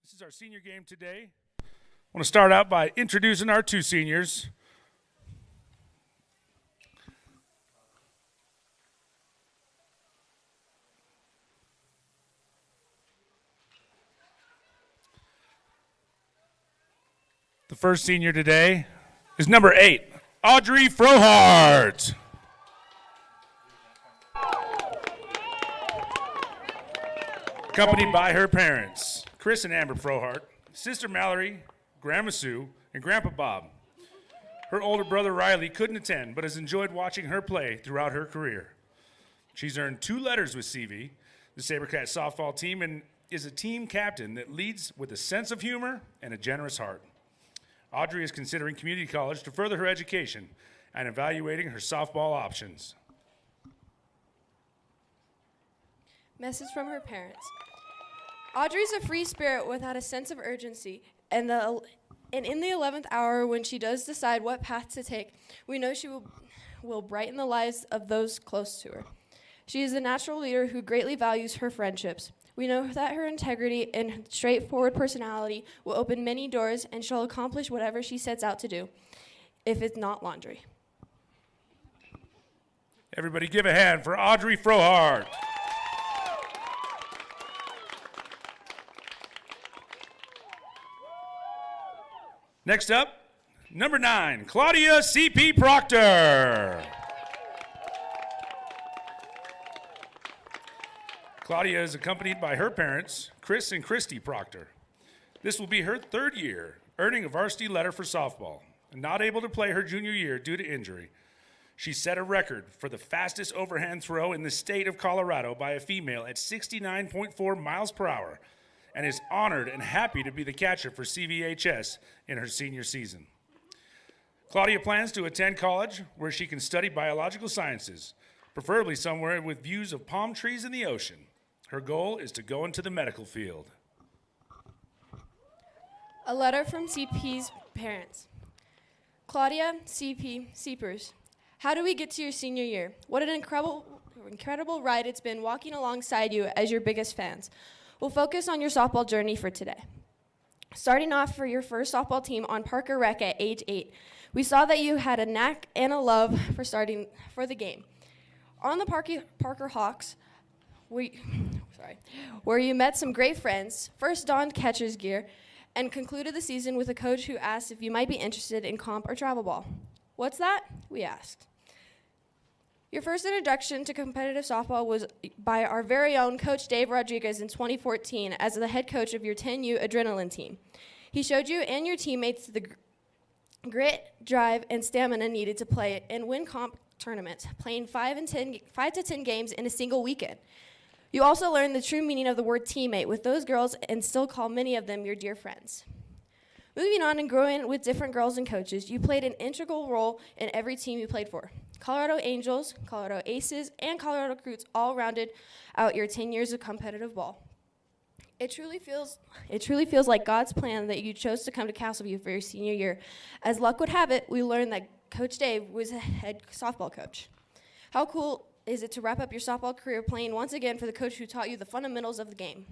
This is our senior game today. I want to start out by introducing our two seniors. The first senior today is number 8, Audrey Frohard. Accompanied by her parents, Chris and Amber Frohard, sister Mallory, Grandma Sue, and Grandpa Bob. Her older brother Riley couldn't attend, but has enjoyed watching her play throughout her career. She's earned 2 letters with CV, the Sabercats softball team, and is a team captain that leads with a sense of humor and a generous heart. Audrey is considering community college to further her education and evaluating her softball options. Message from her parents. Audrey's a free spirit without a sense of urgency, and in the 11th hour when she does decide what path to take, we know she will brighten the lives of those close to her. She is a natural leader who greatly values her friendships. We know that her integrity and straightforward personality will open many doors, and she'll accomplish whatever she sets out to do, if it's not laundry. Everybody give a hand for Audrey Frohard. Next up, number 9, Claudia C.P. Proctor. Claudia is accompanied by her parents, Chris and Christy Proctor. This will be her 3rd year, earning a varsity letter for softball, and not able to play her junior year due to injury. She set a record for the fastest overhand throw in the state of Colorado by a female at 69.4 miles per hour, and is honored and happy to be the catcher for CVHS in her senior season. Claudia plans to attend college where she can study biological sciences, preferably somewhere with views of palm trees and the ocean. Her goal is to go into the medical field. A letter from CP's parents. Claudia CP Seepers, how do we get to your senior year? What an incredible ride it's been walking alongside you as your biggest fans. We'll focus on your softball journey for today. Starting off for your first softball team on Parker Rec at age 8, we saw that you had a knack and a love for the game. On the Parker Hawks, where you met some great friends, first donned catcher's gear, and concluded the season with a coach who asked if you might be interested in comp or travel ball. What's that? We asked. Your first introduction to competitive softball was by our very own Coach Dave Rodriguez in 2014 as the head coach of your 10U Adrenaline team. He showed you and your teammates the grit, drive, and stamina needed to play and win comp tournaments, playing 5 to 10 games in a single weekend. You also learned the true meaning of the word teammate with those girls and still call many of them your dear friends. Moving on and growing with different girls and coaches, you played an integral role in every team you played for. Colorado Angels, Colorado Aces, and Colorado Recruits all rounded out your 10 years of competitive ball. It truly feels like God's plan that you chose to come to Castleview for your senior year. As luck would have it, we learned that Coach Dave was a head softball coach. How cool is it to wrap up your softball career playing once again for the coach who taught you the fundamentals of the game?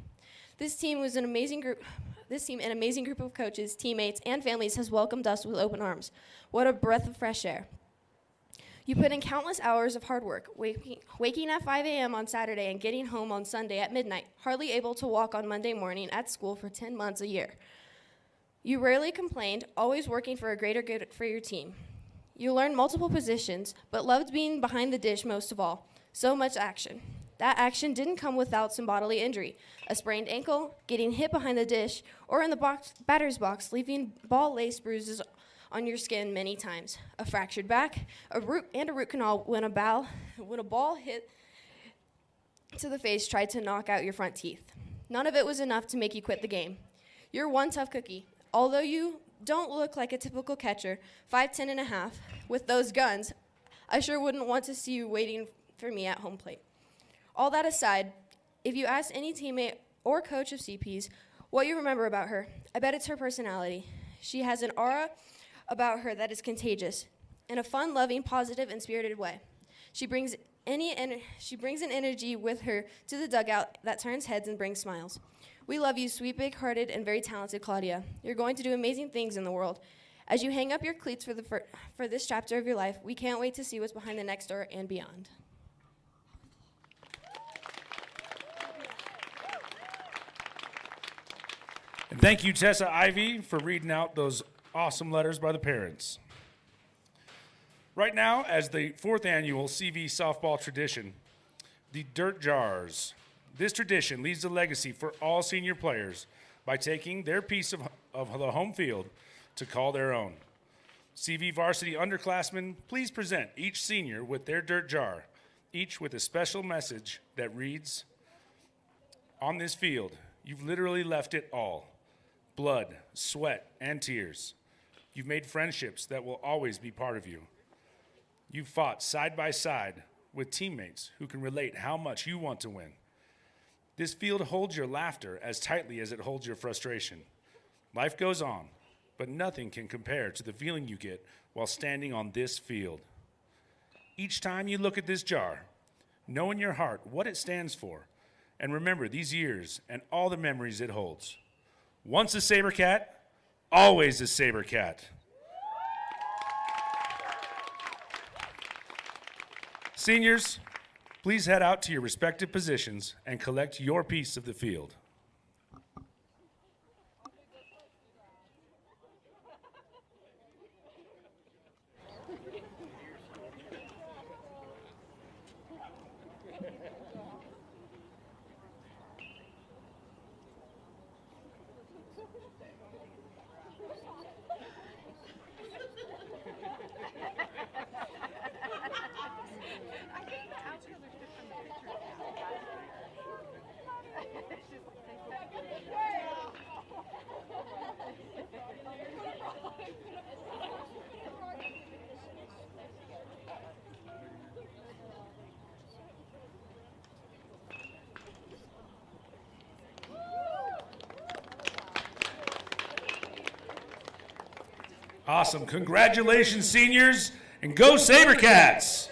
This team and amazing group of coaches, teammates, and families has welcomed us with open arms. What a breath of fresh air. You put in countless hours of hard work, waking at 5 a.m. on Saturday and getting home on Sunday at midnight, hardly able to walk on Monday morning at school for 10 months a year. You rarely complained, always working for a greater good for your team. You learned multiple positions, but loved being behind the dish most of all. So much action. That action didn't come without some bodily injury. A sprained ankle, getting hit behind the dish, or in the batter's box, leaving ball-lace bruises on your skin many times. A fractured back, a root canal when a ball hit to the face tried to knock out your front teeth. None of it was enough to make you quit the game. You're one tough cookie. Although you don't look like a typical catcher, 5'10" and a half, with those guns, I sure wouldn't want to see you waiting for me at home plate. All that aside, if you ask any teammate or coach of CP's what you remember about her, I bet it's her personality. She has an aura about her that is contagious, in a fun, loving, positive, and spirited way. She brings an energy with her to the dugout that turns heads and brings smiles. We love you, sweet, big-hearted, and very talented Claudia. You're going to do amazing things in the world. As you hang up your cleats for this chapter of your life, we can't wait to see what's behind the next door and beyond. And thank you, Tessa Ivy, for reading out those awesome letters by the parents. Right now, as the 4th annual CV softball tradition, the Dirt Jars. This tradition leaves a legacy for all senior players by taking their piece of the home field to call their own. CV varsity underclassmen, please present each senior with their dirt jar, each with a special message that reads, "On this field, you've literally left it all. Blood, sweat, and tears. You've made friendships that will always be part of you. You've fought side by side with teammates who can relate how much you want to win. This field holds your laughter as tightly as it holds your frustration. Life goes on, but nothing can compare to the feeling you get while standing on this field. Each time you look at this jar, know in your heart what it stands for, and remember these years and all the memories it holds. Once a Sabercat, always a Sabercat." Seniors, please head out to your respective positions and collect your piece of the field. Awesome. Congratulations, seniors, and go Sabercats!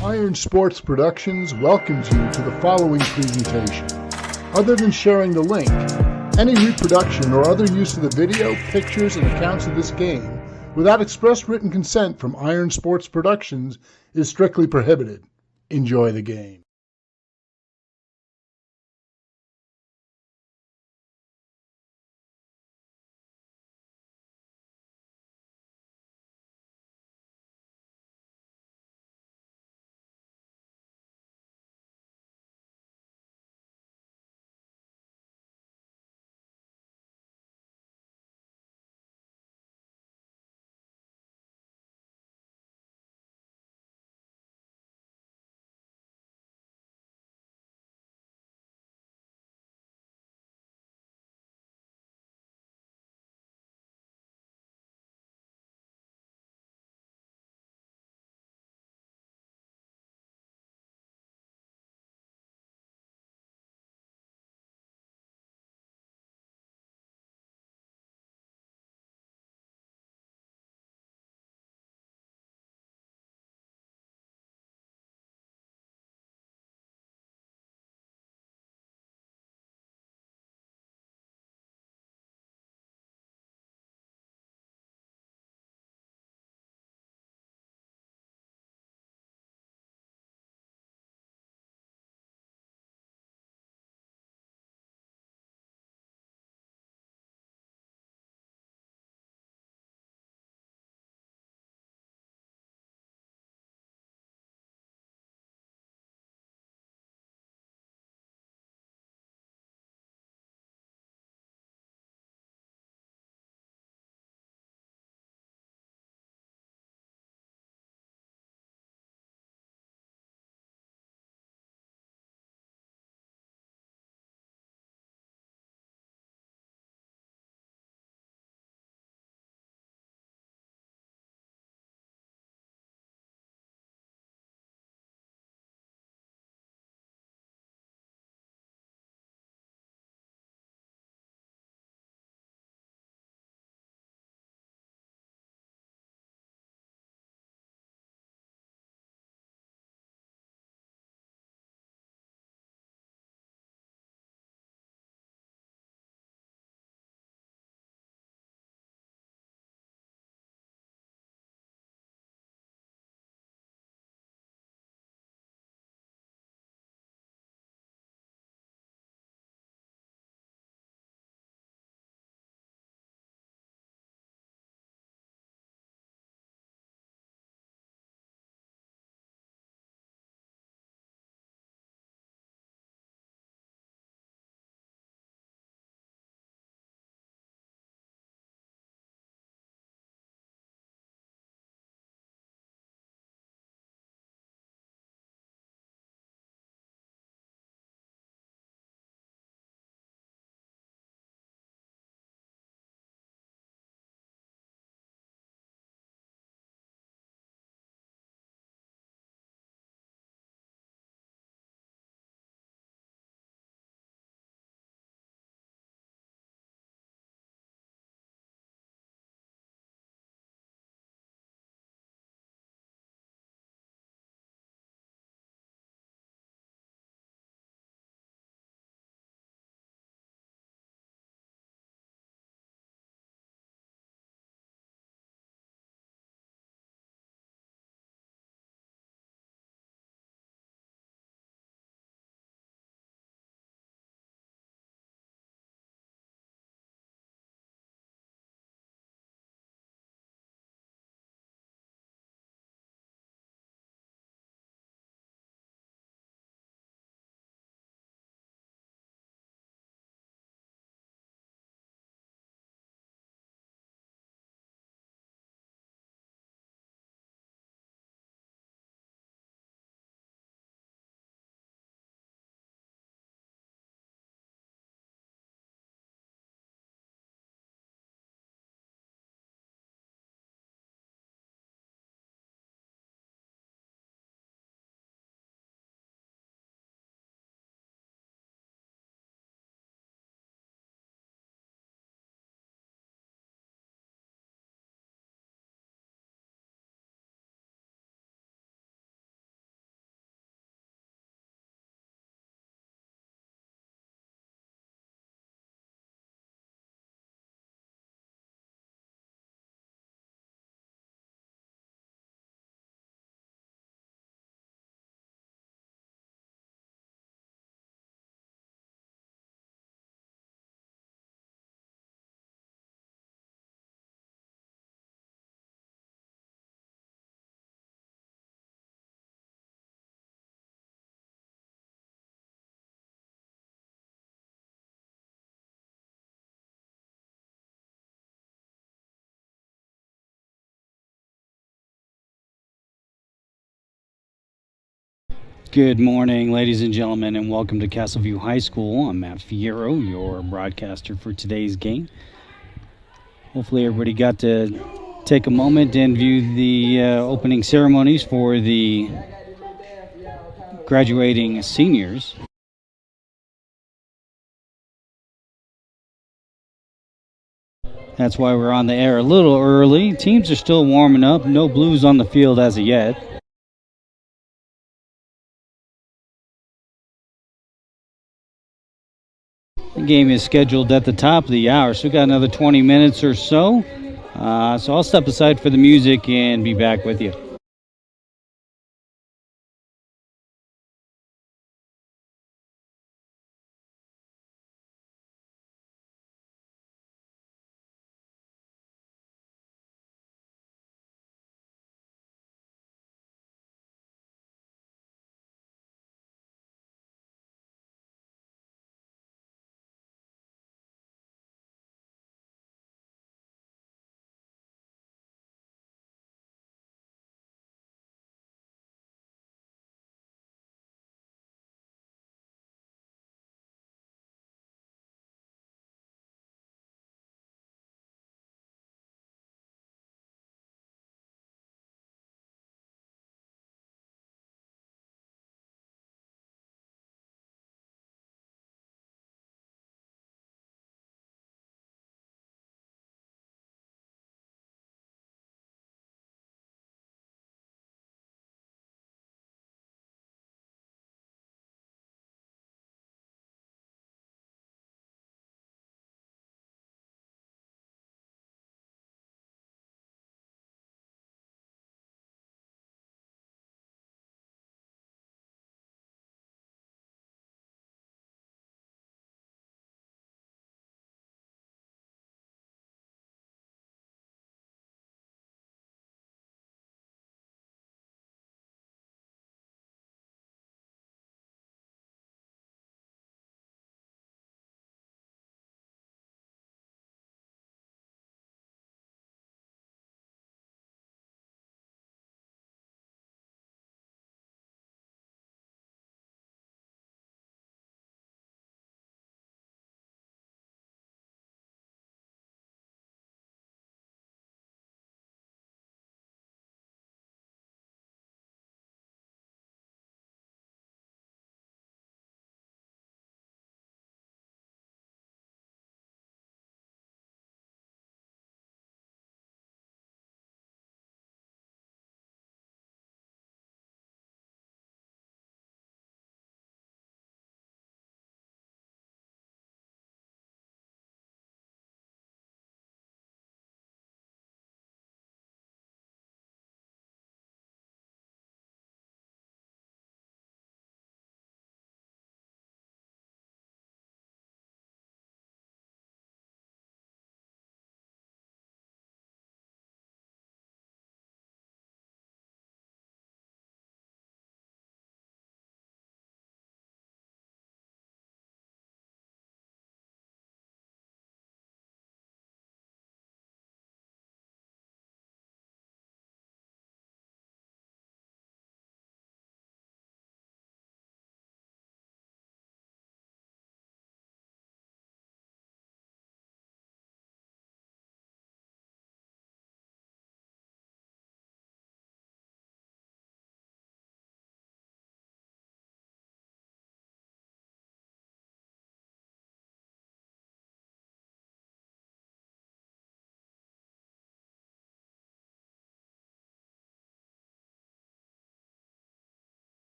Iron Sports Productions welcomes you to the following presentation. Other than sharing the link, any reproduction or other use of the video, pictures, and accounts of this game without express written consent from Iron Sports Productions is strictly prohibited. Enjoy the game. Good morning, ladies and gentlemen, and welcome to Castleview High School. I'm Matt Fierro, your broadcaster for today's game. Hopefully everybody got to take a moment and view the opening ceremonies for the graduating seniors. That's why we're on the air a little early. Teams are still warming up. No Blues on the field as of yet. The game is scheduled at the top of the hour, so we've got another 20 minutes or so. So I'll step aside for the music and be back with you.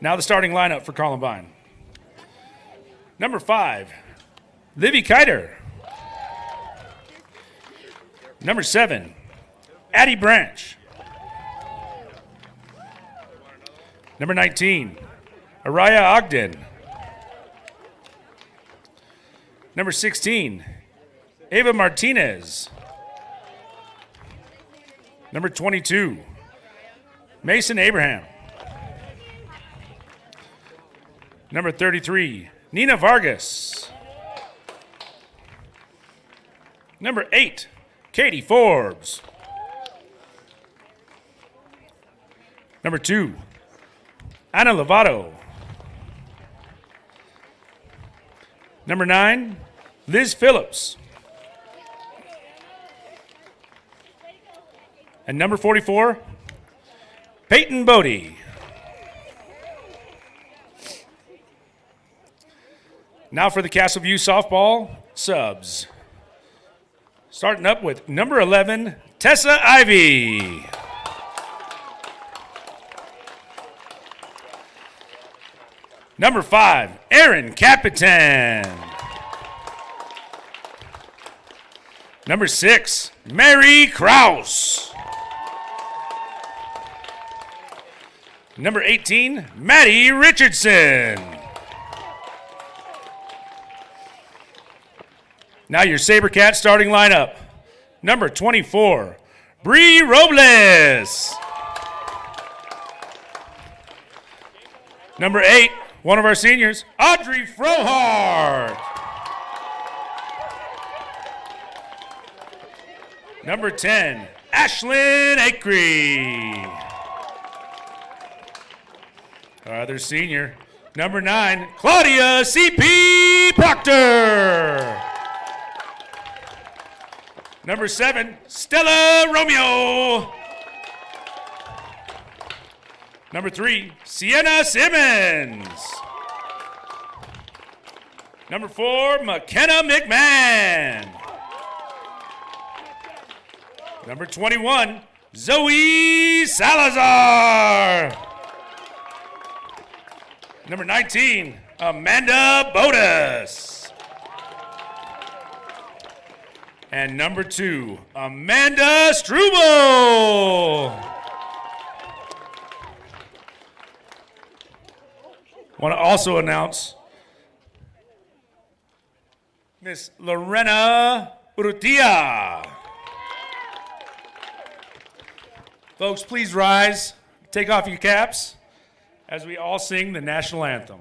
Now the starting lineup for Columbine. Number 5, Livy Kiter. Number 7, Addie Branch. Number 19, Araya Ogden. Number 16, Ava Martinez. Number 22, Mason Abraham. Number 33, Nina Vargas. Number 8, Katie Forbes. Number 2, Anna Lovato. Number 9, Liz Phillips. And number 44, Peyton Bodie. Now for the Castleview softball subs. Starting up with number 11, Tessa Ivy. Number 5, Erin Capitan. Number 6, Mary Kraus. Number 18, Maddie Richardson. Now your Sabercats starting lineup. Number 24, Bree Robles. Number 8, one of our seniors, Audrey Frohard. Number 10, Ashlyn Acree. Our other senior, number 9, Claudia C.P. Proctor. Number 7, Stella Romeo. Number 3, Sienna Simmons. Number 4, McKenna McMahon. Number 21, Zoe Salazar. Number 19, Amanda Bodas. And number 2, Amanda Struble. Want to also announce Miss Lorena Urrutia. Folks, please rise, take off your caps as we all sing the national anthem.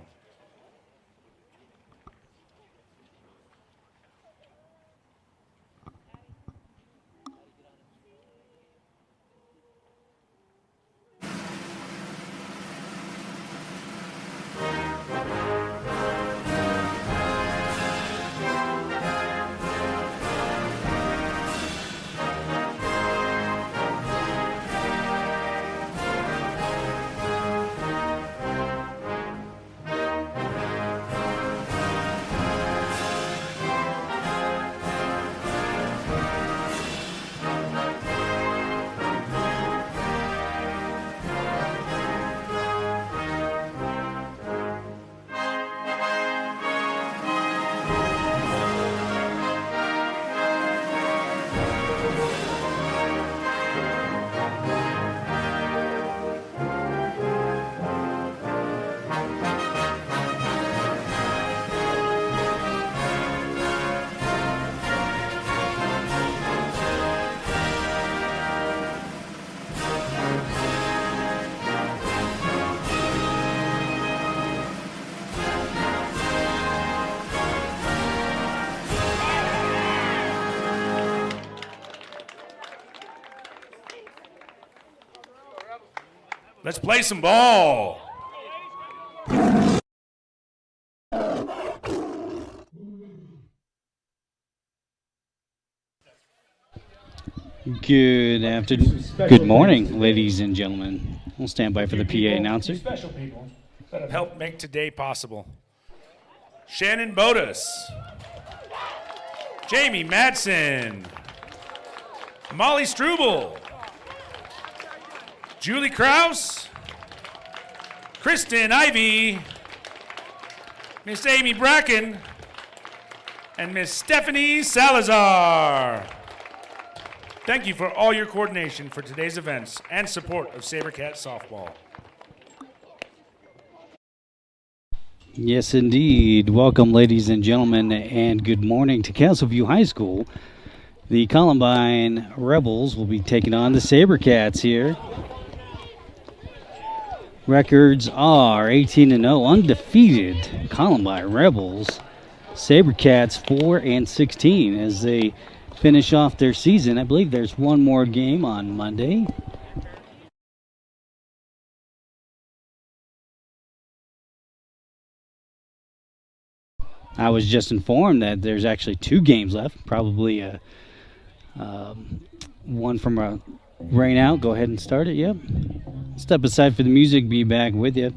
Let's play some ball. Good afternoon. Good morning, ladies and gentlemen. We'll stand by for the PA announcer. Special people that have helped make today possible. Shannon Bodas, Jamie Madsen, Molly Struble, Julie Kraus, Kristen Ivy, Miss Amy Bracken, and Miss Stephanie Salazar. Thank you for all your coordination for today's events and support of Sabercats softball. Yes, indeed. Welcome, ladies and gentlemen, and good morning to Castleview High School. The Columbine Rebels will be taking on the Sabercats here. Records are 18-0, undefeated Columbine Rebels. Sabercats 4-16 as they finish off their season. I believe there's one more game on Monday. I was just informed that there's actually 2 games left, probably one from a rain out. Go ahead and start it. Yep. Step aside for the music. Be back with you.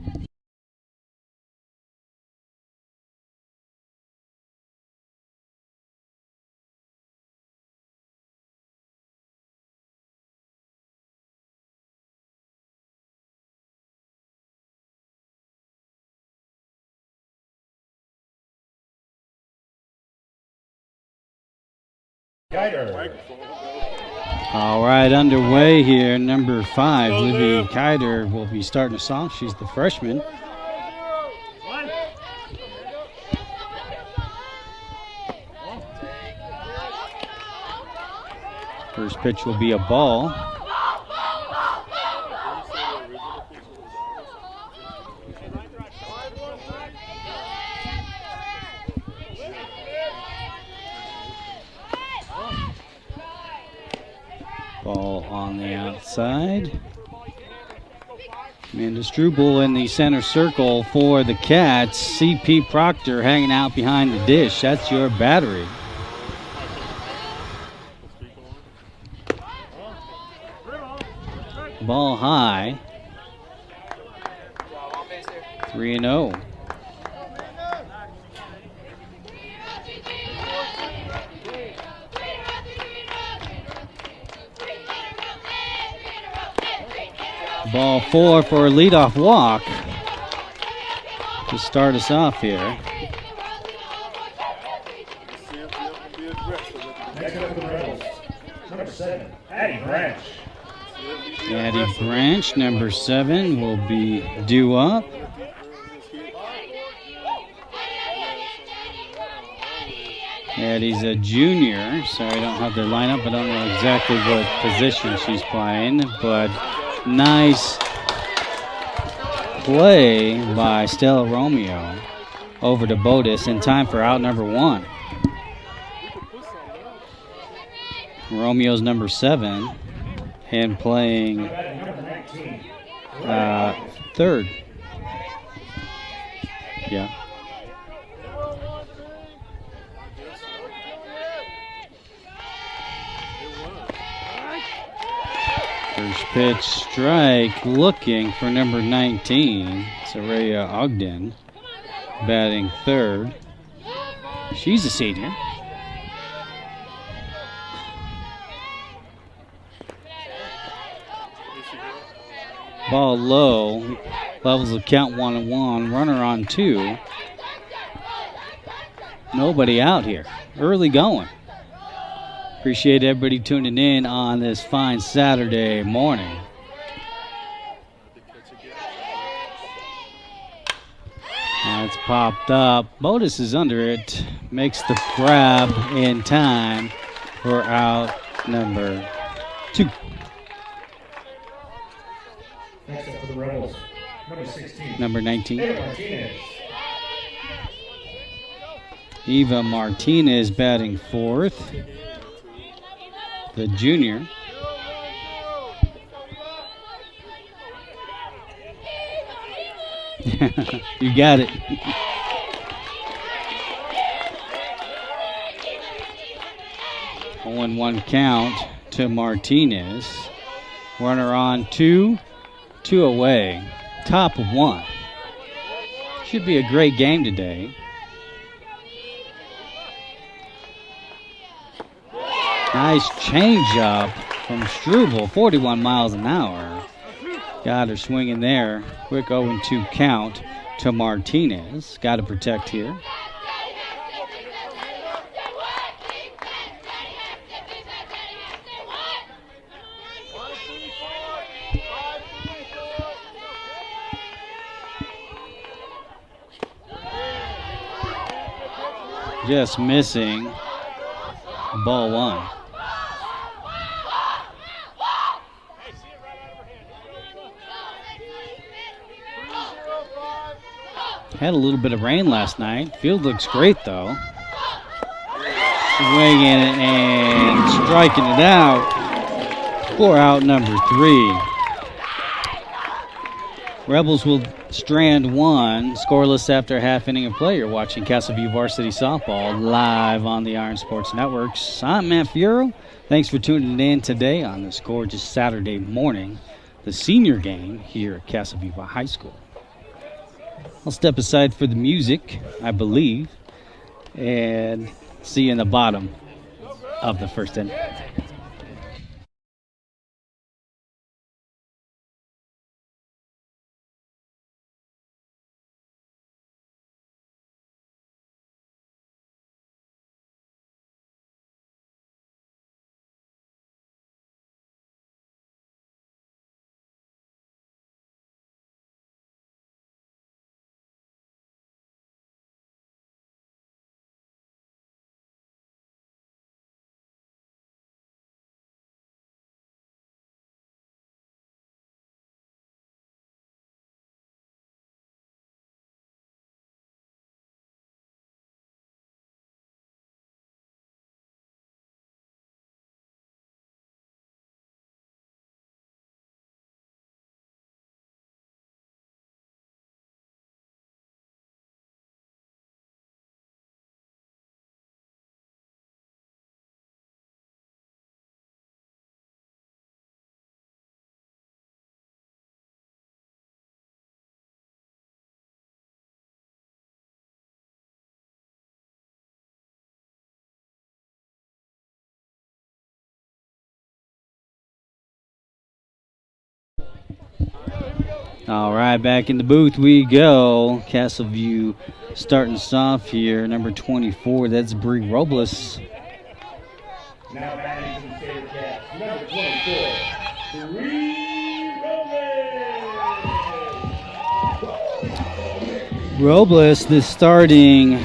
All right, underway here. Number 5, Livy Kiter, will be starting us off. She's the freshman. First pitch will be a ball. Ball on the outside. Amanda Struble in the center circle for the Cats. C.P. Proctor hanging out behind the dish. That's your battery. Ball high. 3-0. Ball 4 for a leadoff walk to start us off here. Number 7, Addie Branch. Addie Branch, number 7, will be due up. Addie's a junior. Sorry, I don't have the lineup. I don't know exactly what position she's playing, but nice play by Stella Romeo over to Bodis in time for out number 1. Romeo's number 7 and playing third. Yeah. First pitch strike, looking for number 19, Saraya Ogden, batting third. She's a senior. Ball low, levels of count 1-1, runner on 2. Nobody out here, early going. Appreciate everybody tuning in on this fine Saturday morning. That's popped up. Bodis is under it. Makes the grab in time for out number 2. Next up for the Rebels, number 16. Number 19. Eva Martinez. Eva Martinez batting fourth. The junior. You got it. Oh, 1 count to Martinez. Runner on 2. 2 away. Top of 1. Should be a great game today. Nice change up from Struble, 41 miles an hour. Got her swinging there. Quick 0-2 count to Martinez. Got to protect here. Just missing. Ball one. Had a little bit of rain last night. Field looks great, though. Swinging and striking it out for out number 3. Rebels will strand 1, scoreless after a half inning of play. You're watching Castleview Varsity Softball live on the Iron Sports Networks. I'm Matt Fiero. Thanks for tuning in today on this gorgeous Saturday morning, the senior game here at Castleview High School. I'll step aside for the music, I believe, and see you in the bottom of the first inning. All right, back in the booth we go. Castleview starting us off here. Number 24, that's Bree Robles. Now batting for the Sabercats, number 24, Bree Robles. Robles, the starting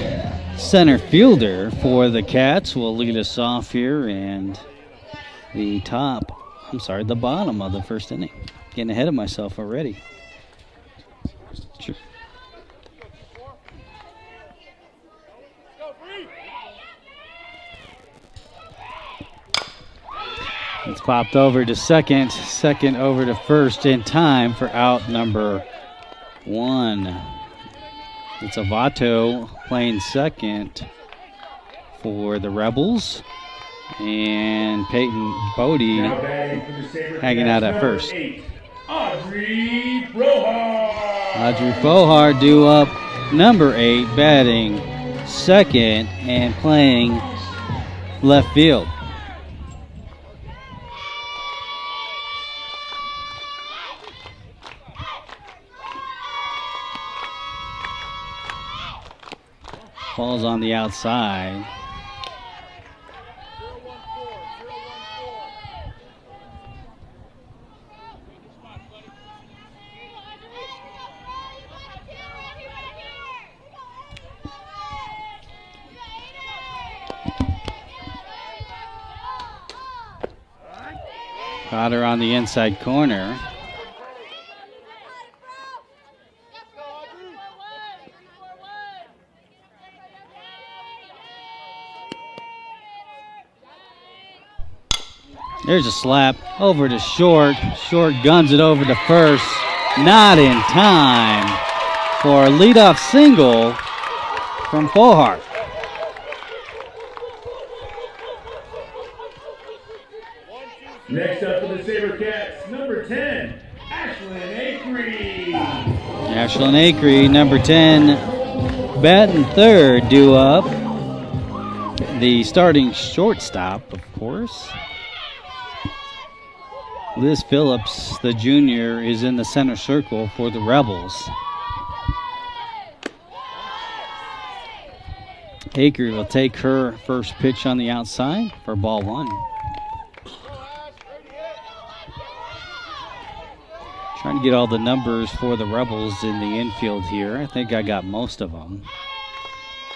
center fielder for the Cats, will lead us off here, and the bottom of the first inning. Getting ahead of myself already. Sure. It's popped over to second over to first in time for out number 1. It's Avato playing second for the Rebels, and Peyton Bodie hanging out at first. 8, Audrey Frohard. Audrey Frohard due up number 8, batting second and playing left field. Ball's on the outside. Got her on the inside corner. There's a slap over to short. Short guns it over to first. Not in time for a leadoff single from Frohard. Next up for the Sabercats, number 10, Ashlyn Acree. Ashlyn Acree, number 10, batting third, due up. The starting shortstop, of course. Liz Phillips, the junior, is in the center circle for the Rebels. Akery will take her first pitch on the outside for ball 1. Trying to get all the numbers for the Rebels in the infield here. I think I got most of them.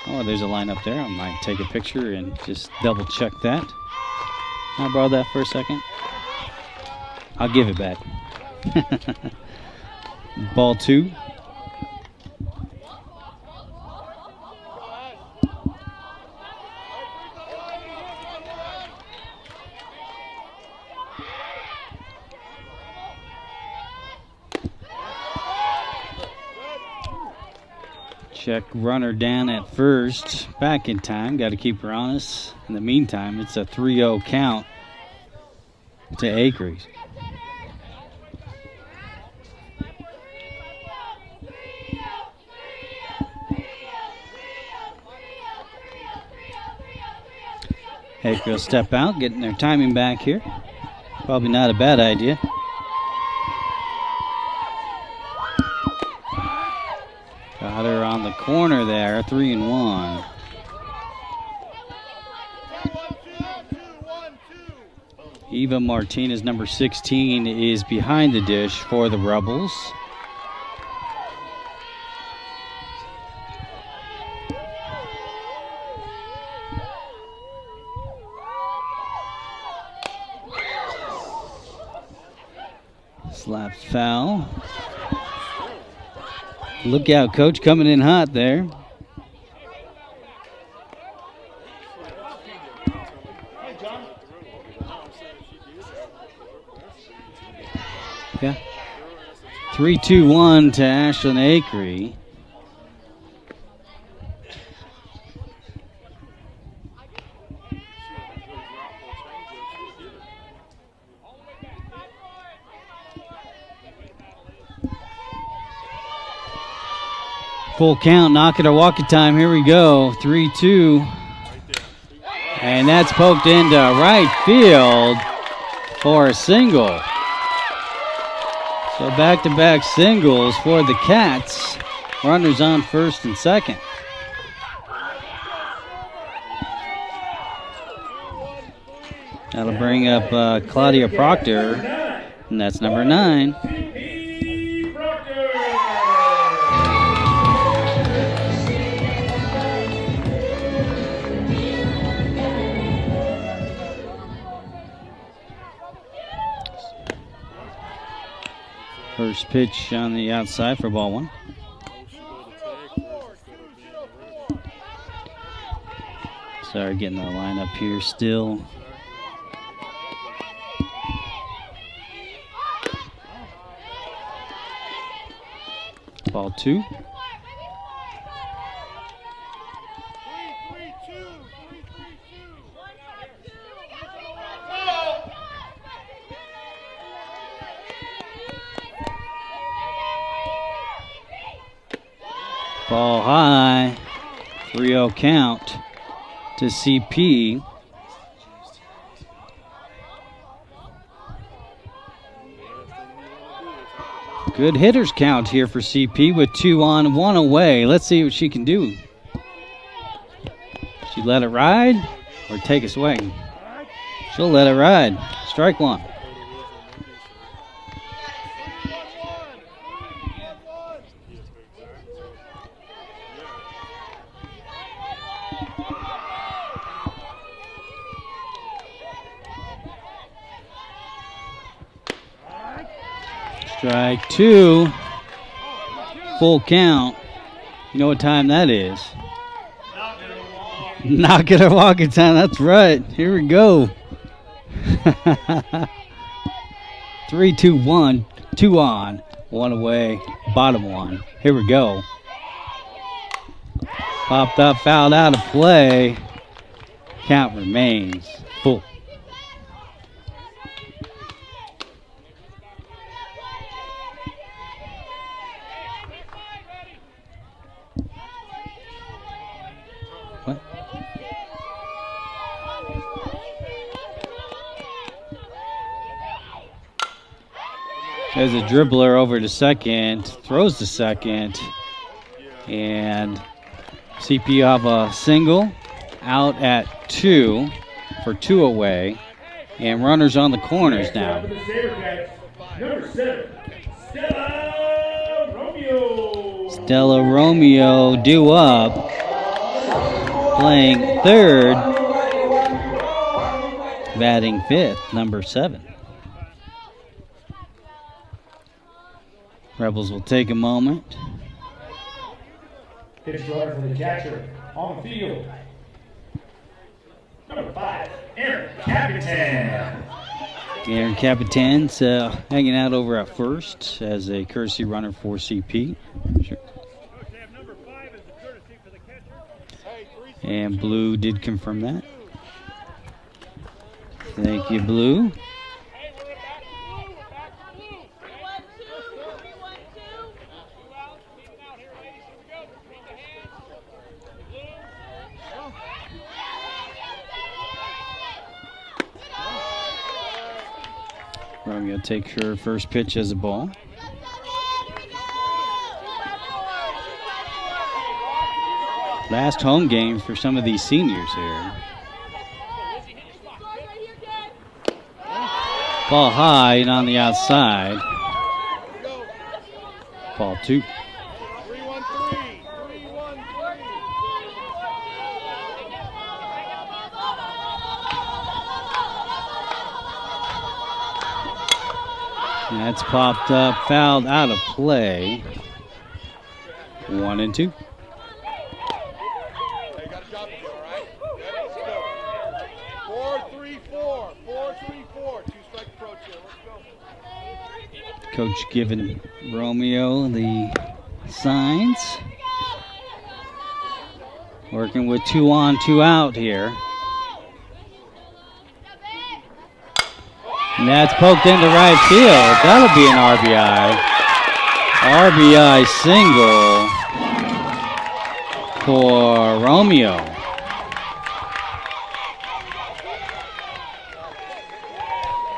Oh, there's a lineup there. I might take a picture and just double check that. Can I borrow that for a second? I'll give it back. Ball 2. Check runner down at first. Back in time. Got to keep her honest. In the meantime, it's a 3-0 count to Akery. Akery will step out, getting their timing back here. Probably not a bad idea. Got her on the corner there, 3-1. Eva Martinez, number 16, is behind the dish for the Rebels. Slap foul. Look out, coach, coming in hot there. Yeah. 3-2-1 to Ashlyn Akery. Full count, knock it or walk it time. Here we go. 3-2. And that's poked into right field for a single. So back-to-back singles for the Cats. Runners on first and second. That'll bring up Claudia Proctor, and that's number 9. First pitch on the outside for ball 1. Sorry, getting the lineup here still. Ball 2. Ball high, 3-0 count to CP. Good hitters count here for CP with 2 on, 1 away. Let's see what she can do. She let it ride or take a swing? She'll let it ride. Strike 1. Strike 2. Full count. You know what time that is? Knock it or walk it time. That's right. Here we go. 3-2-1. 2 on, 1 away. Bottom 1. Here we go. Popped up, fouled out of play. Count remains full. What? There's a dribbler over to second, throws to second, and CP have a single out at 2 for 2 away, and runners on the corners now. Number 7, Stella Romeo. Stella Romeo due up, playing third, batting fifth, number 7. Rebels will take a moment. Pitch runner for the catcher on the field. Number 5, Aaron Capitan. Aaron Capitan's hanging out over at first as a courtesy runner for CP. Sure. And Blue did confirm that. Thank you, Blue. Romeo take her first pitch as a ball. Last home game for some of these seniors here. Ball high and on the outside. Ball 2. That's popped up, fouled out of play. 1 and 2. Hey, got a job to do, all right? Let's go. 4-3-4. 4-3-4. 2-strike approach here. Let's go. Coach giving Romeo the signs. Working with 2 on, 2 out here. And that's poked into right field. That'll be an RBI. RBI single for Romeo.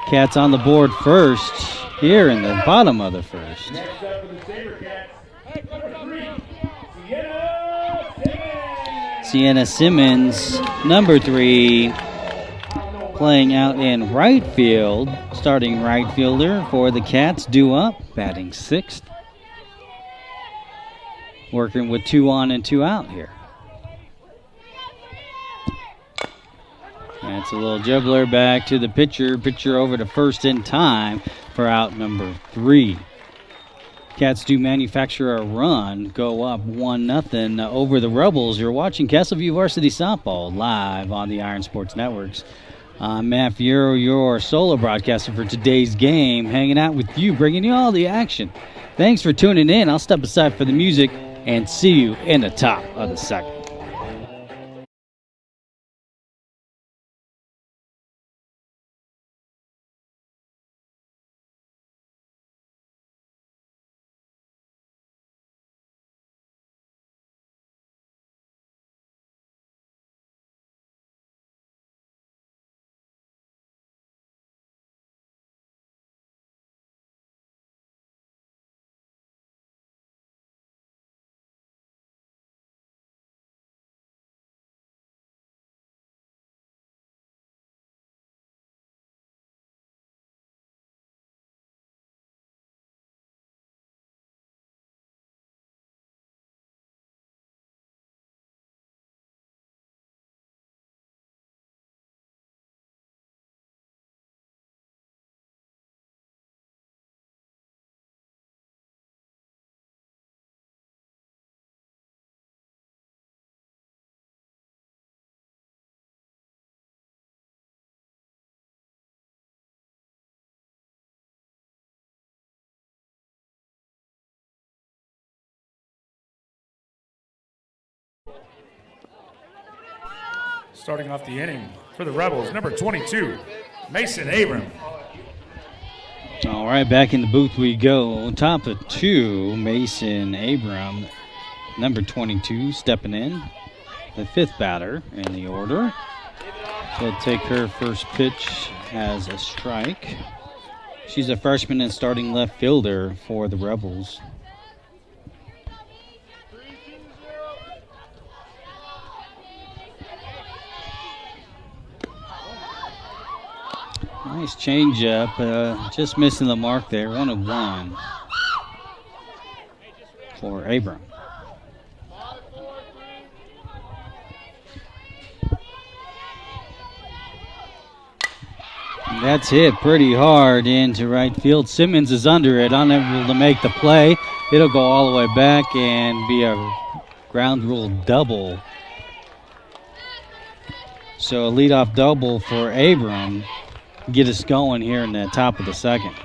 Cats on the board first here in the bottom of the first. Next up for the Sabercats, number 3, Sienna Simmons, number 3, playing out in right field, starting right fielder for the Cats, due up, batting 6th. Working with 2 on and 2 out here. That's a little dribbler back to the pitcher. Pitcher over to first in time for out number 3. Cats do manufacture a run, go up 1-0 over the Rebels. You're watching Castleview Varsity Softball live on the Iron Sports Networks. I'm Matt Fierro, your solo broadcaster for today's game, hanging out with you, bringing you all the action. Thanks for tuning in. I'll step aside for the music and see you in the top of the second. Starting off the inning for the Rebels, number 22, Mason Abram. All right, back in the booth we go. On top of 2, Mason Abram, number 22, stepping in, the 5th batter in the order. She'll take her first pitch as a strike. She's a freshman and starting left fielder for the Rebels. Nice changeup, just missing the mark there. 1-1 for Abram. That's hit pretty hard into right field. Simmons is under it, unable to make the play. It'll go all the way back and be a ground rule double. So a leadoff double for Abram. Get us going here in the top of the second.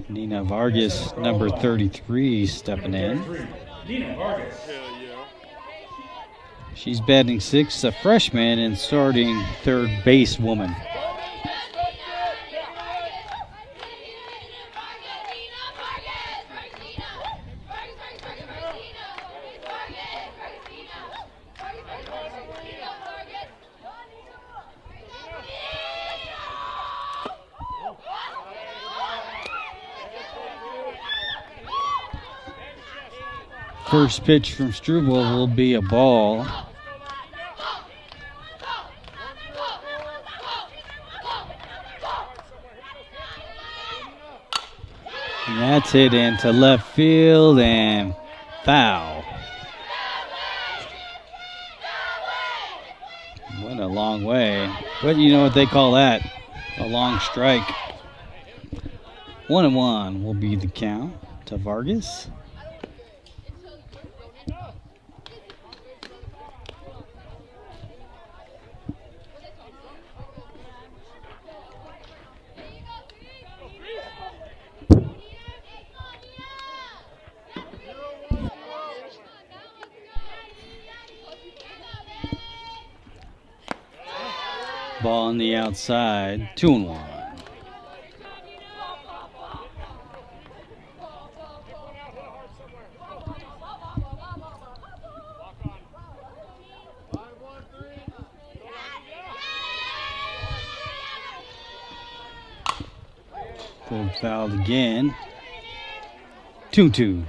Nina Vargas, number 33, stepping in. Nina Vargas. She's batting sixth, a freshman, and starting third base woman. First pitch from Struble will be a ball. And that's hit into left field and foul. Went a long way. But you know what they call that? A long strike. 1-1 will be the count to Vargas. Ball on the outside, 2-1. Third fouled again. 2-2.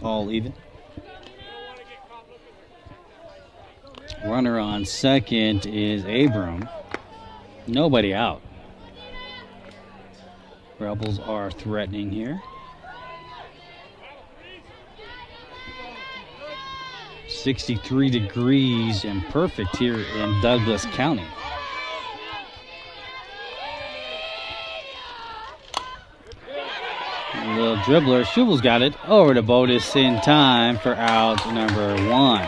All even. Runner on second is Abram. Nobody out. Rebels are threatening here. 63 degrees and perfect here in Douglas County. A little dribbler. Schubel's got it over to Botus in time for out number 1.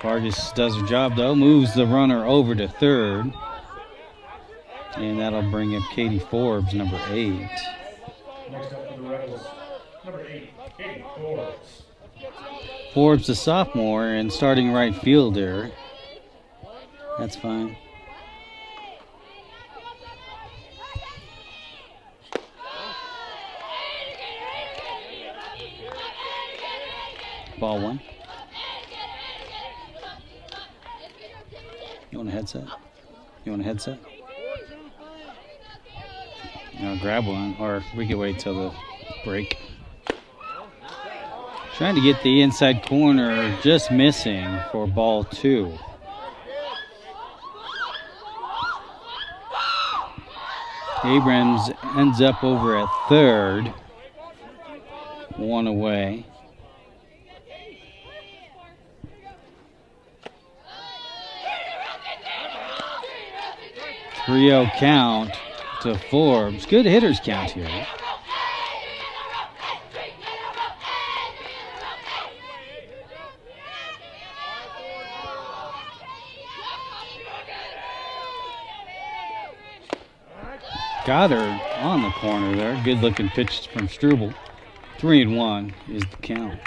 Vargas does her job, though, moves the runner over to third. And that'll bring up Katie Forbes, number 8. Next up for the Rebels, number 8, Katie Forbes. Forbes, a sophomore and starting right fielder. That's fine. Ball 1. You want a headset? You want a headset? I'll grab one, or we can wait till the break. Trying to get the inside corner, just missing for ball 2. Abrams ends up over at third. 1 away. 3-0 count to Forbes. Good hitters count here. Goddard on the corner there. Good looking pitch from Struble. 3-1 is the count.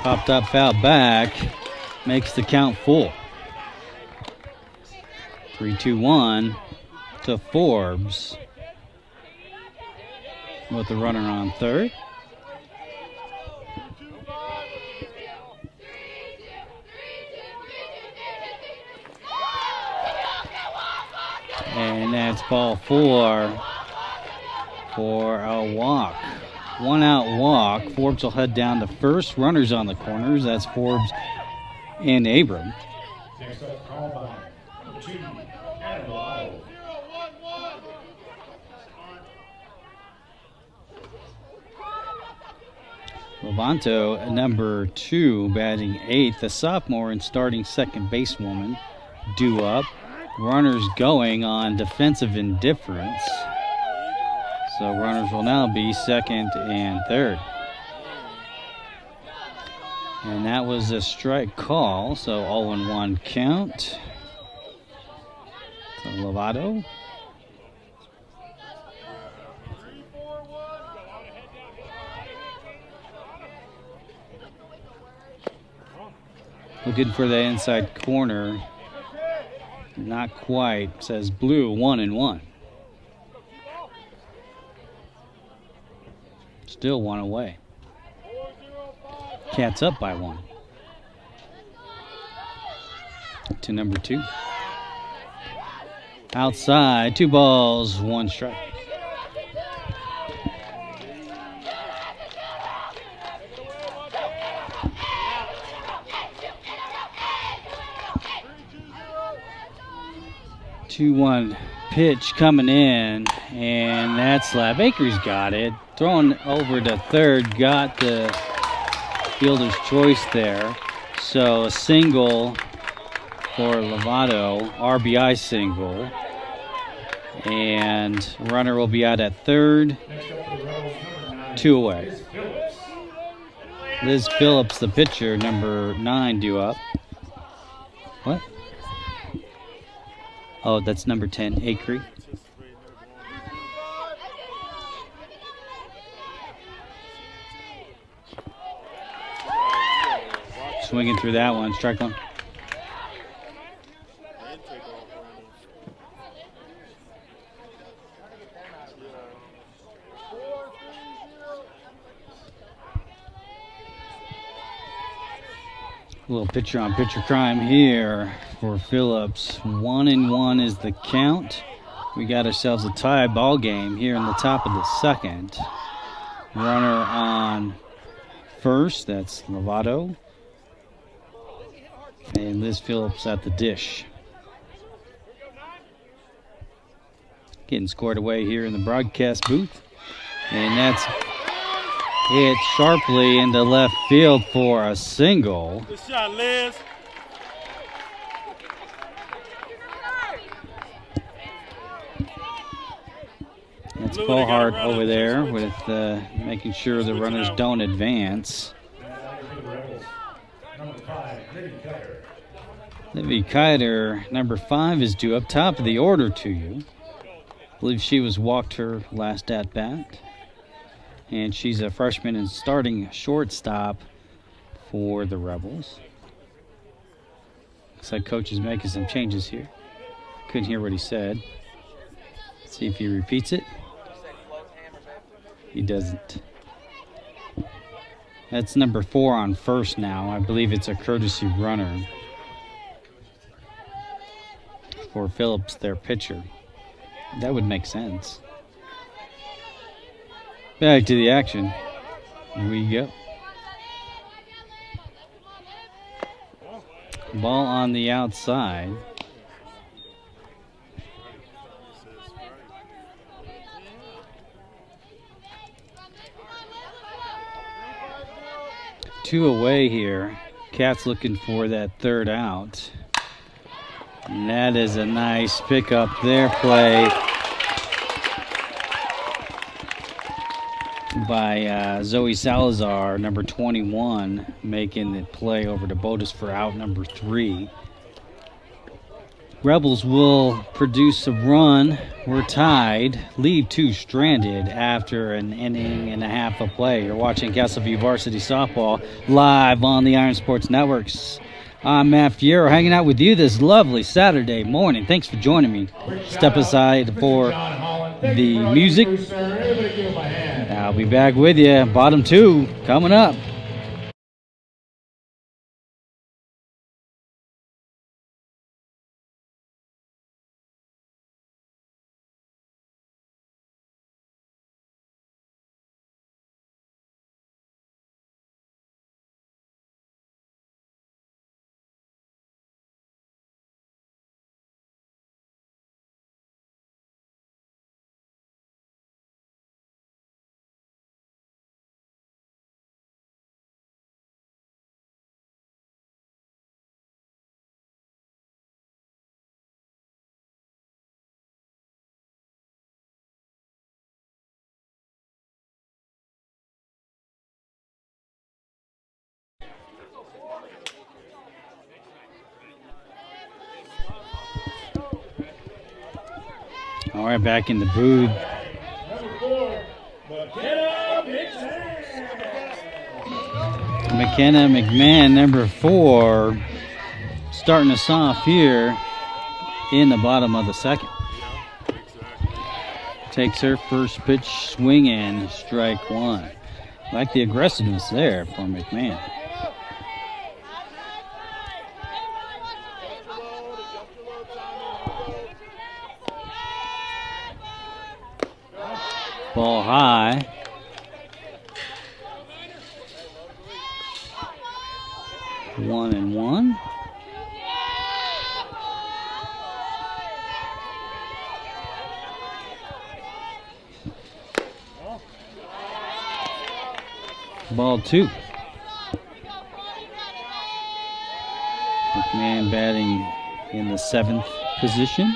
Popped up, foul back. makes the count full. 3-2-1 to Forbes with the runner on third. And that's ball 4 for a walk. 1 out walk. Forbes will head down to first. Runners on the corners. That's Forbes and Abram. Next up, call by number 2, Abram. Levanto, number 2, batting 8th. The sophomore and starting second basewoman due up. Runners going on defensive indifference. So runners will now be second and third. And that was a strike call, so 0-1 count to Lovato. Looking for the inside corner. Not quite. Says blue, 1-1. Still 1 away. Cats up by 1. To number 2. Outside, 2 balls, 1 strike. Two-one pitch coming in, and that's Slab. Baker's got it. Throwing over to third, got the fielder's choice there. So a single for Lovato, RBI single. And runner will be out at third. 2 away. Liz Phillips, the pitcher, number 9, due up. What? Oh, that's number 10, Acree. Swinging through that one, strike 1. A little pitcher on pitcher crime here for Phillips. 1-1 is the count. We got ourselves a tie ball game here in the top of the second. Runner on first, that's Lovato. And Liz Phillips at the dish. Getting scored away here in the broadcast booth. And that's hit sharply into left field for a single. Good shot, Liz. That's Frohard over there with making sure the runners don't advance. Livy Kiter, number 5, is due up top of the order to you. I believe she was walked her last at bat. And she's a freshman and starting shortstop for the Rebels. Looks like coach is making some changes here. Couldn't hear what he said. Let's see if he repeats it. He doesn't. That's number 4 on first now. I believe it's a courtesy runner for Phillips, their pitcher. That would make sense. Back to the action. Here we go. Ball on the outside. Two away here. Cats looking for that third out. And that is a nice pickup there play by Zoe Salazar, number 21, making the play over to Botus for out number 3. Rebels will produce a run. We're tied. Leave 2 stranded after an inning and a half of play. You're watching Castleview Varsity Softball live on the Iron Sports Networks. I'm Matt Fierro, hanging out with you this lovely Saturday morning. Thanks for joining me. Step aside for the music. I'll be back with you. Bottom 2 coming up. All right, back in the booth. McKenna McMahon, number 4, starting us off here in the bottom of the second. Takes her first pitch, swing and strike 1. Like the aggressiveness there from McMahon. Ball high. One and one. Ball 2. McMahon batting in the 7th position.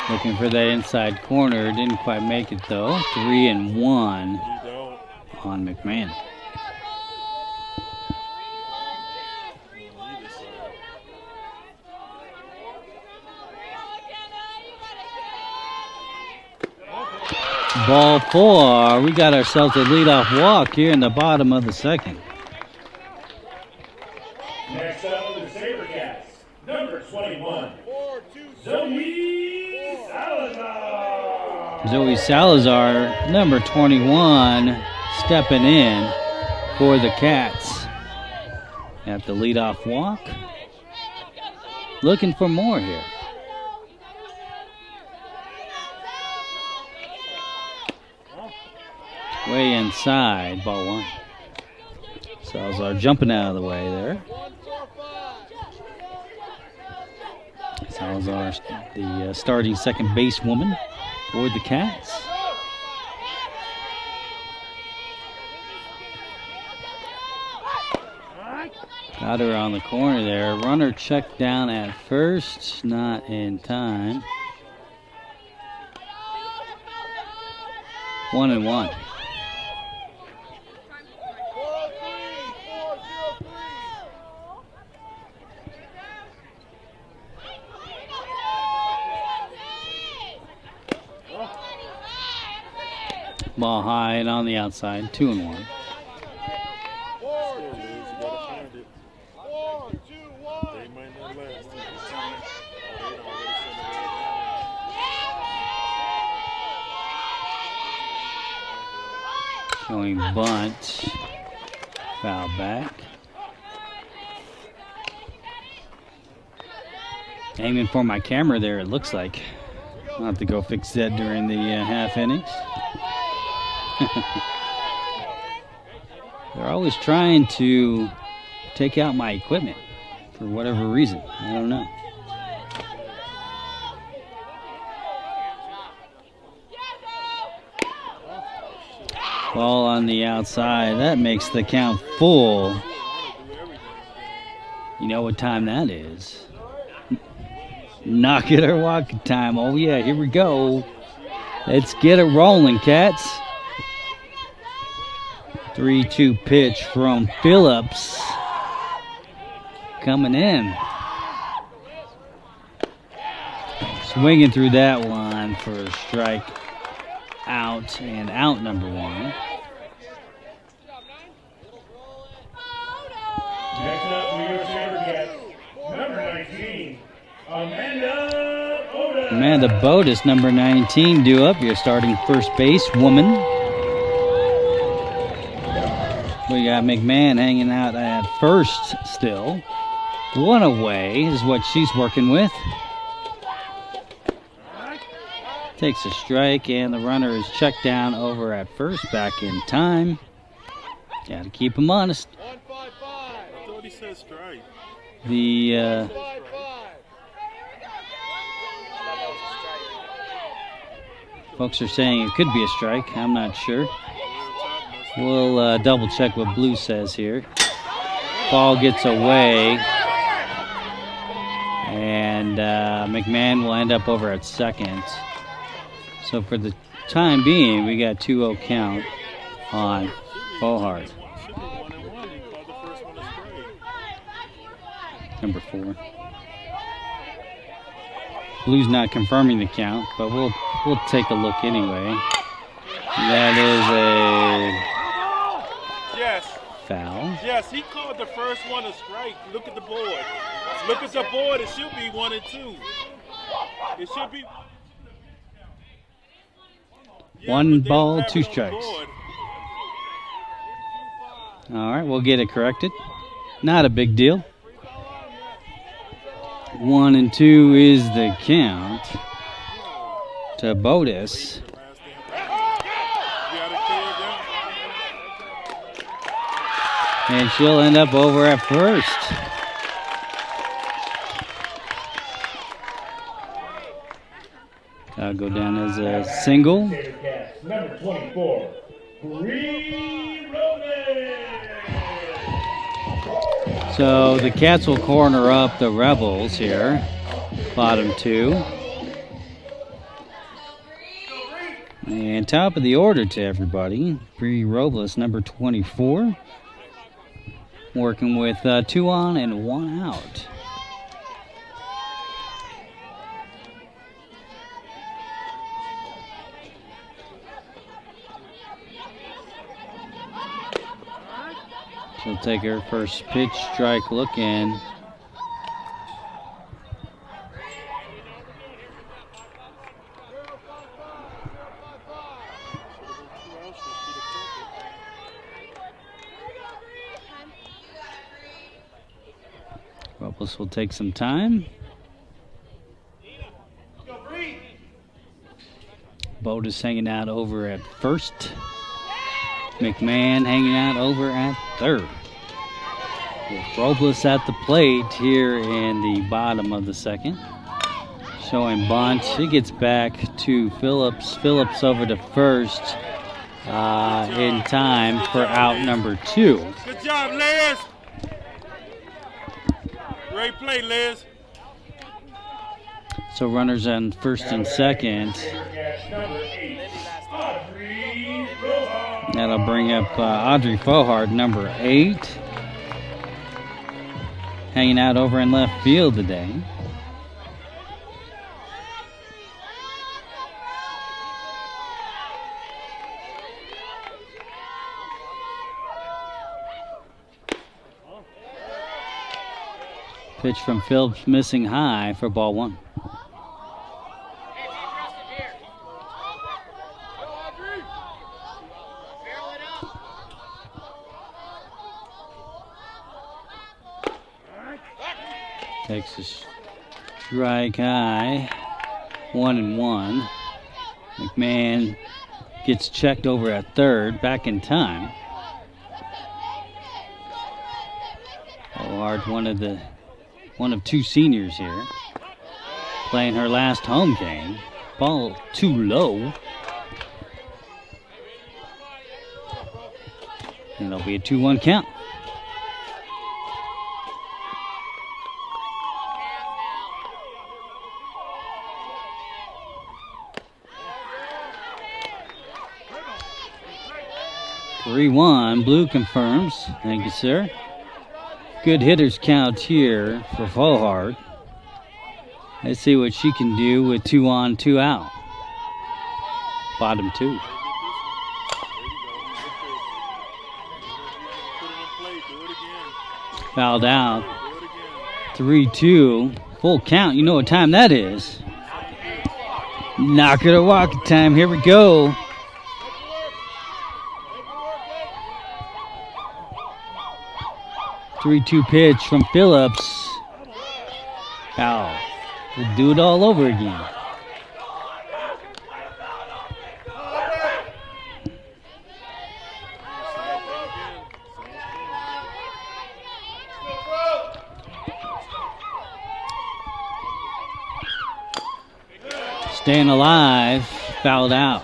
Looking for that inside corner. Didn't quite make it though. 3 and 1 on McMahon. Ball 4. We got ourselves a leadoff walk here in the bottom of the second. Next up for the Sabercats, number 21, Zoe Salazar. Zoe Salazar, number 21, stepping in for the Cats at the leadoff walk. Looking for more here. Way inside, ball 1. Salazar jumping out of the way there. Salazar, the starting second basewoman for the Cats. Got her on the corner there. Runner checked down at first, not in time. 1 and 1. Ball high and on the outside, 2 and 1. Showing bunt, foul back. Aiming for my camera there, it looks like. I'll have to go fix that during the half innings. They're always trying to take out my equipment for whatever reason. I don't know. Ball on the outside. That makes the count full. You know what time that is. Knock it or walk it time. Oh, yeah, here we go. Let's get it rolling, Cats. 3-2 pitch from Phillips. Coming in. Swinging through that one for a strike out and out number 1. Next up for your Sabercats, number 19, Amanda Oda. Amanda Bodas, number 19, due up, your starting first base woman. We got McMahon hanging out at first still. 1 away is what she's working with. Takes a strike, and the runner is checked down over at first, back in time. Got to keep him honest. 1-5-5. I thought he said strike. The 1-5-5. folks are saying it could be a strike. I'm not sure. We'll double check what Blue says here. Ball gets away, and McMahon will end up over at second. So for the time being, we got 2-0 count on Frohard. Number 4. Blue's not confirming the count, but we'll take a look anyway. That is Yes. a foul. Yes, he called the first one a strike. Look at the board. Look at the board. It should be 1 and 2. It should be. Yeah, 1 but they ball, don't have 2 it on the strikes. board. All right, we'll get it corrected. Not a big deal. 1 and 2 is the count to Bodas. And she'll end up over at first. That'll go down as a single. Sabercats, number 24, Bree Roman. So the Cats will corner up the Rebels here. Bottom 2. And top of the order to everybody. Bree Robles, number 24. Working with 2 on and 1 out. She'll take her first pitch, strike, look in. Robles will take some time. Bodas hanging out over at first. McMahon hanging out over at third. With Robles at the plate here in the bottom of the second. Showing bunt. He gets back to Phillips. Phillips over to first in time for out number 2. Good job, Liz. Great play, Liz. So runners on first and second. Sabercats, number 8, Audrey Frohard. That'll bring up Audrey Frohard, number 8. Hanging out over in left field today. Pitch from Phillips missing high for ball 1. Takes a strike high. 1 and 1. McMahon gets checked over at third, back in time. Frohard, one of 2 seniors here, playing her last home game. Ball too low. And it'll be a 2-1 count. (3-1). Blue confirms. Thank you, sir. Good hitters count here for Frohard. Let's see what she can do with 2 on, 2 out. Bottom 2. There you go. Put it in play. Do it again. Fouled out. Do it again. 3-2. Full count. You know what time that is. Knock it or walk it time. Here we go. Make it work. 3-2 pitch from Phillips. Foul. We'll do it all over again. Staying alive, fouled out.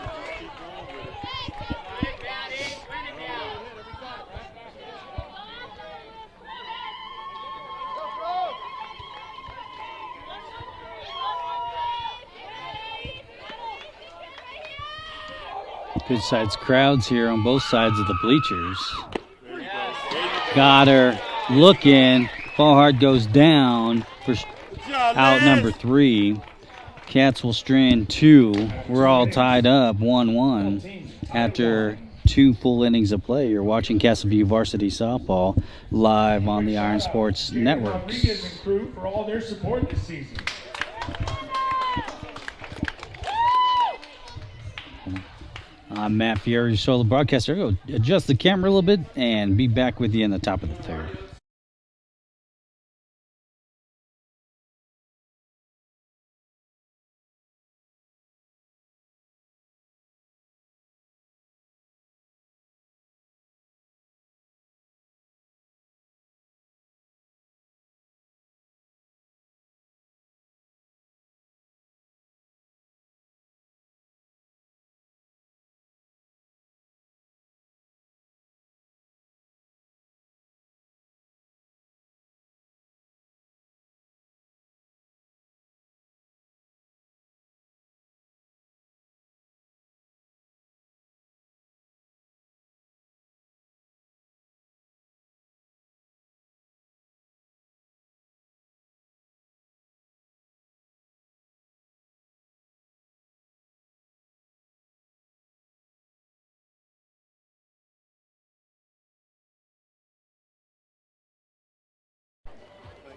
Good sized crowds here on both sides of the bleachers. Got her looking. Frohard goes down for out number 3. Cats will strand 2. We're all tied up 1-1 after 2 full innings of play. You're watching Castleview Varsity Softball live on the Iron Sports Network. Rodriguez and crew for all their support this season. I'm Matt Fieri, your solo broadcaster. I'll go adjust the camera a little bit and be back with you in the top of the 3rd.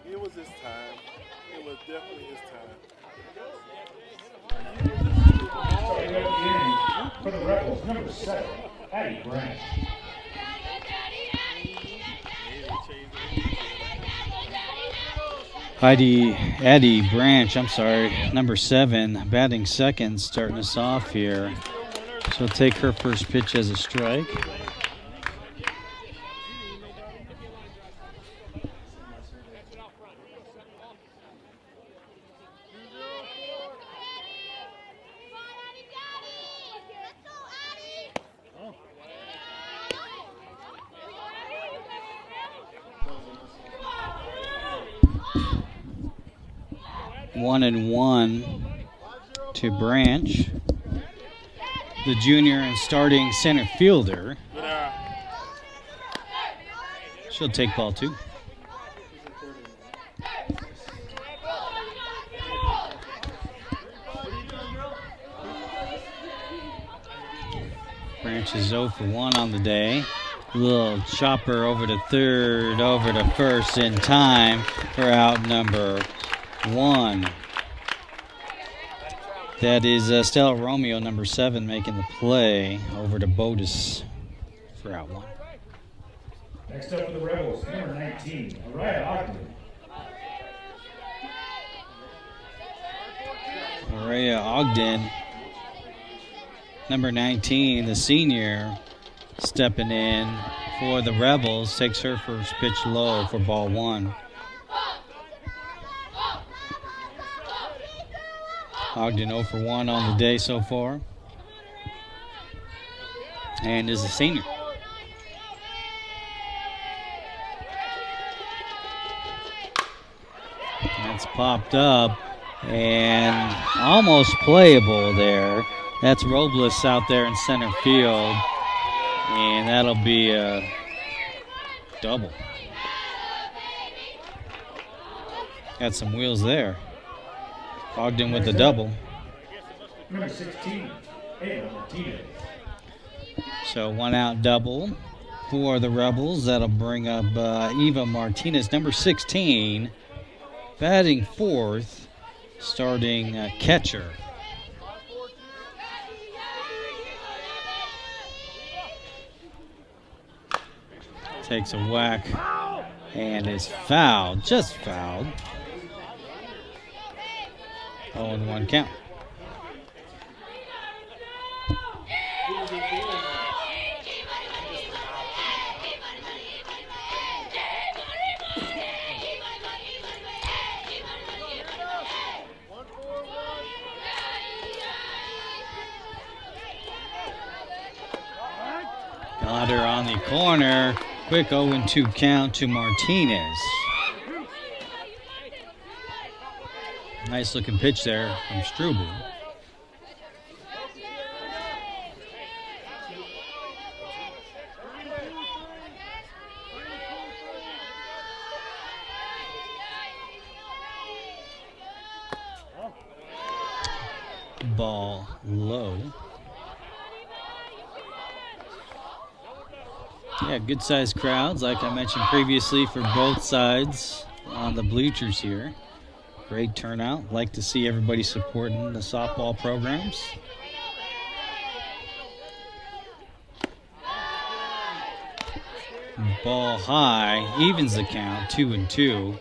It was his time. It was definitely his time. Starting at the inning for the Rebels, number 7, Audrey Frohard. Addie Branch, number 7, batting second, starting us off here. She'll take her first pitch as a strike. One and one to Branch, the junior and starting center fielder. She'll take ball 2. Branch is 0 for 1 on the day. Little chopper over to third, over to first in time for out number 1. That is Stella Romeo, number 7, making the play over to Bodis for out 1. Next up for the Rebels, number 19, Araya Ogden. Araya Ogden, number 19, the senior, stepping in for the Rebels, takes her first pitch low for ball 1. Ogden 0 for 1 on the day so far, and is a senior. That's popped up and almost playable there. That's Robles out there in center field, and that'll be a double. Got some wheels there. Ogden with the double. Number 16, Ava Martinez. So 1 out double for the Rebels. That'll bring up Eva Martinez, number 16, batting fourth, starting catcher. Takes a whack and is fouled, just fouled. 0-1 count. Got her on the corner. Quick 0-2 count to Martinez. Nice looking pitch there from Struble. Ball low. Yeah, good sized crowds, like I mentioned previously, for both sides on the bleachers here. Great turnout. Like to see everybody supporting the softball programs. Ball high, evens the count, 2-2.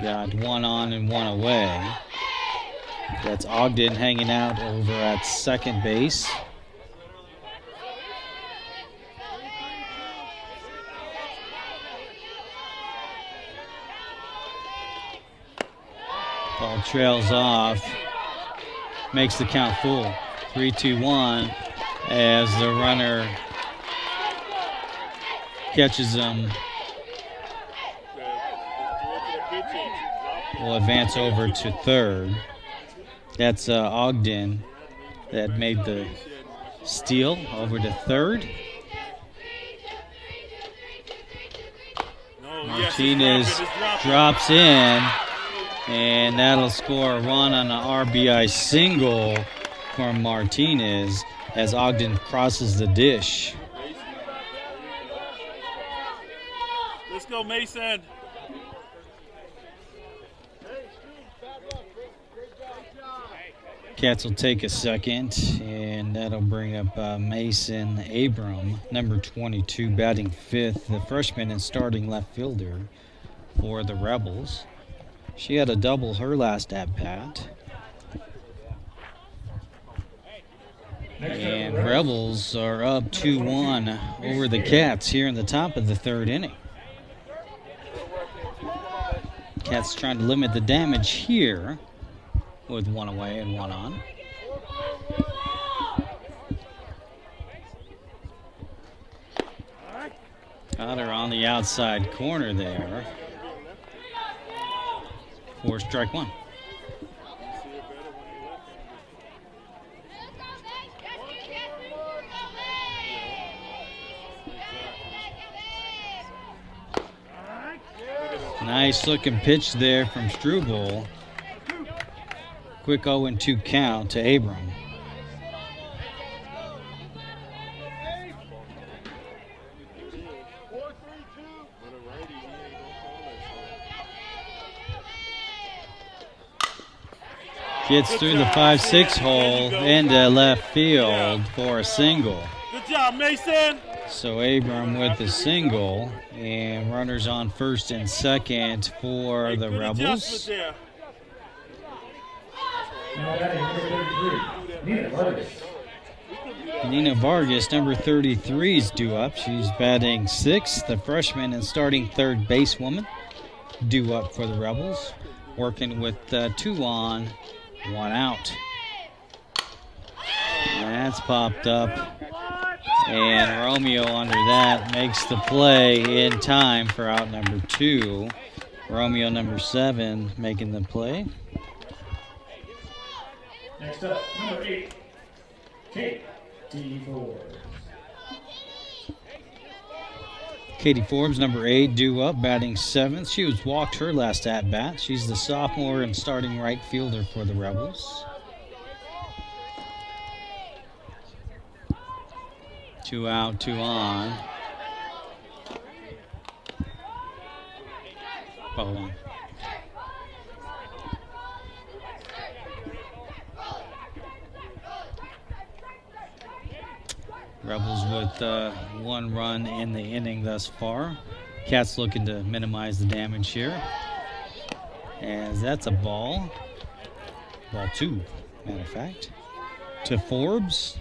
Got 1 on and 1 away. That's Ogden hanging out over at second base. Ball trails off, makes the count full. 3-2-1 as the runner catches him. Will advance over to third. That's Ogden that made the steal over to third. Martinez drops in, and that'll score a run on an RBI single for Martinez as Ogden crosses the dish. Let's go, Mason. Cats will take a second, and that'll bring up Mason Abram, number 22, batting fifth, the freshman and starting left fielder for the Rebels. She had a double her last at-bat. And Rebels are up 2-1 over the Cats here in the top of the third inning. Cats trying to limit the damage here with 1 away and 1 on. Got her on the outside corner there. 4 strike 1. Nice looking pitch there from Struble. Quick 0-2 count to Abram. Gets through the 5-6 hole into left field for a single. Good job, Mason. So Abram with the single, and runners on first and second for the Rebels. Now batting number 33, Nina Vargas. Nina Vargas, number 33, is due up. She's batting sixth, the freshman and starting third basewoman, due up for the Rebels, working with 2 on, 1 out. That's popped up, and Romeo under that makes the play in time for out number 2. Romeo, number 7, making the play. Next up, number 8, Katie Forbes. Katie Forbes, number 8, due up, batting 7th. She was walked her last at-bat. She's the sophomore and starting right fielder for the Rebels. 2 out, 2 on. Ball one. Rebels with 1 run in the inning thus far. Cats looking to minimize the damage here. As that's a ball. Ball 2, matter of fact. To Forbes.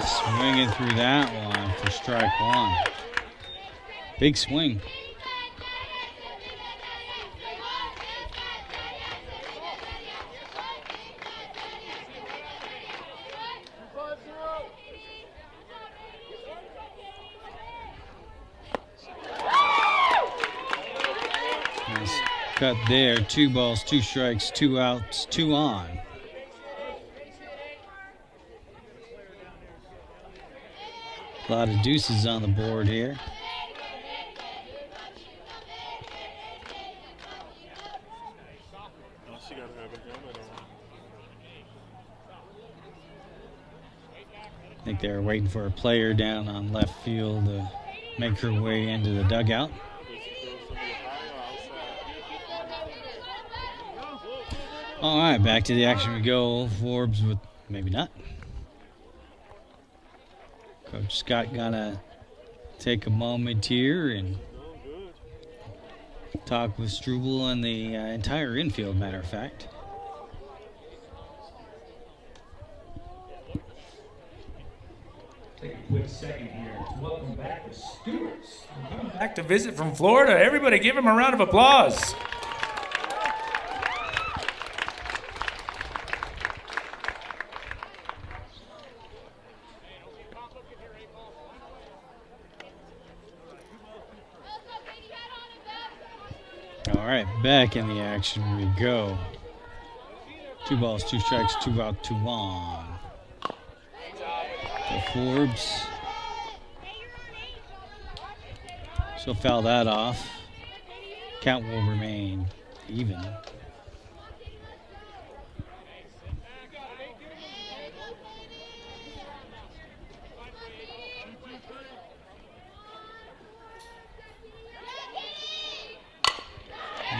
Swinging through that one for strike 1. Big swing. Nice cut there. 2 balls, 2 strikes, 2 outs, 2 on. A lot of deuces on the board here. I think they're waiting for a player down on left field to make her way into the dugout. All right, back to the action we go. Forbes with maybe not. Coach Scott gonna take a moment here and talk with Struble and the entire infield, matter of fact. Take a quick second here to welcome back the Stewarts. Coming back to visit from Florida. Everybody give them a round of applause. All right, back in the action we go. 2 balls, 2 strikes, 2 out, 2 on. To Forbes. She'll foul that off. Count will remain even.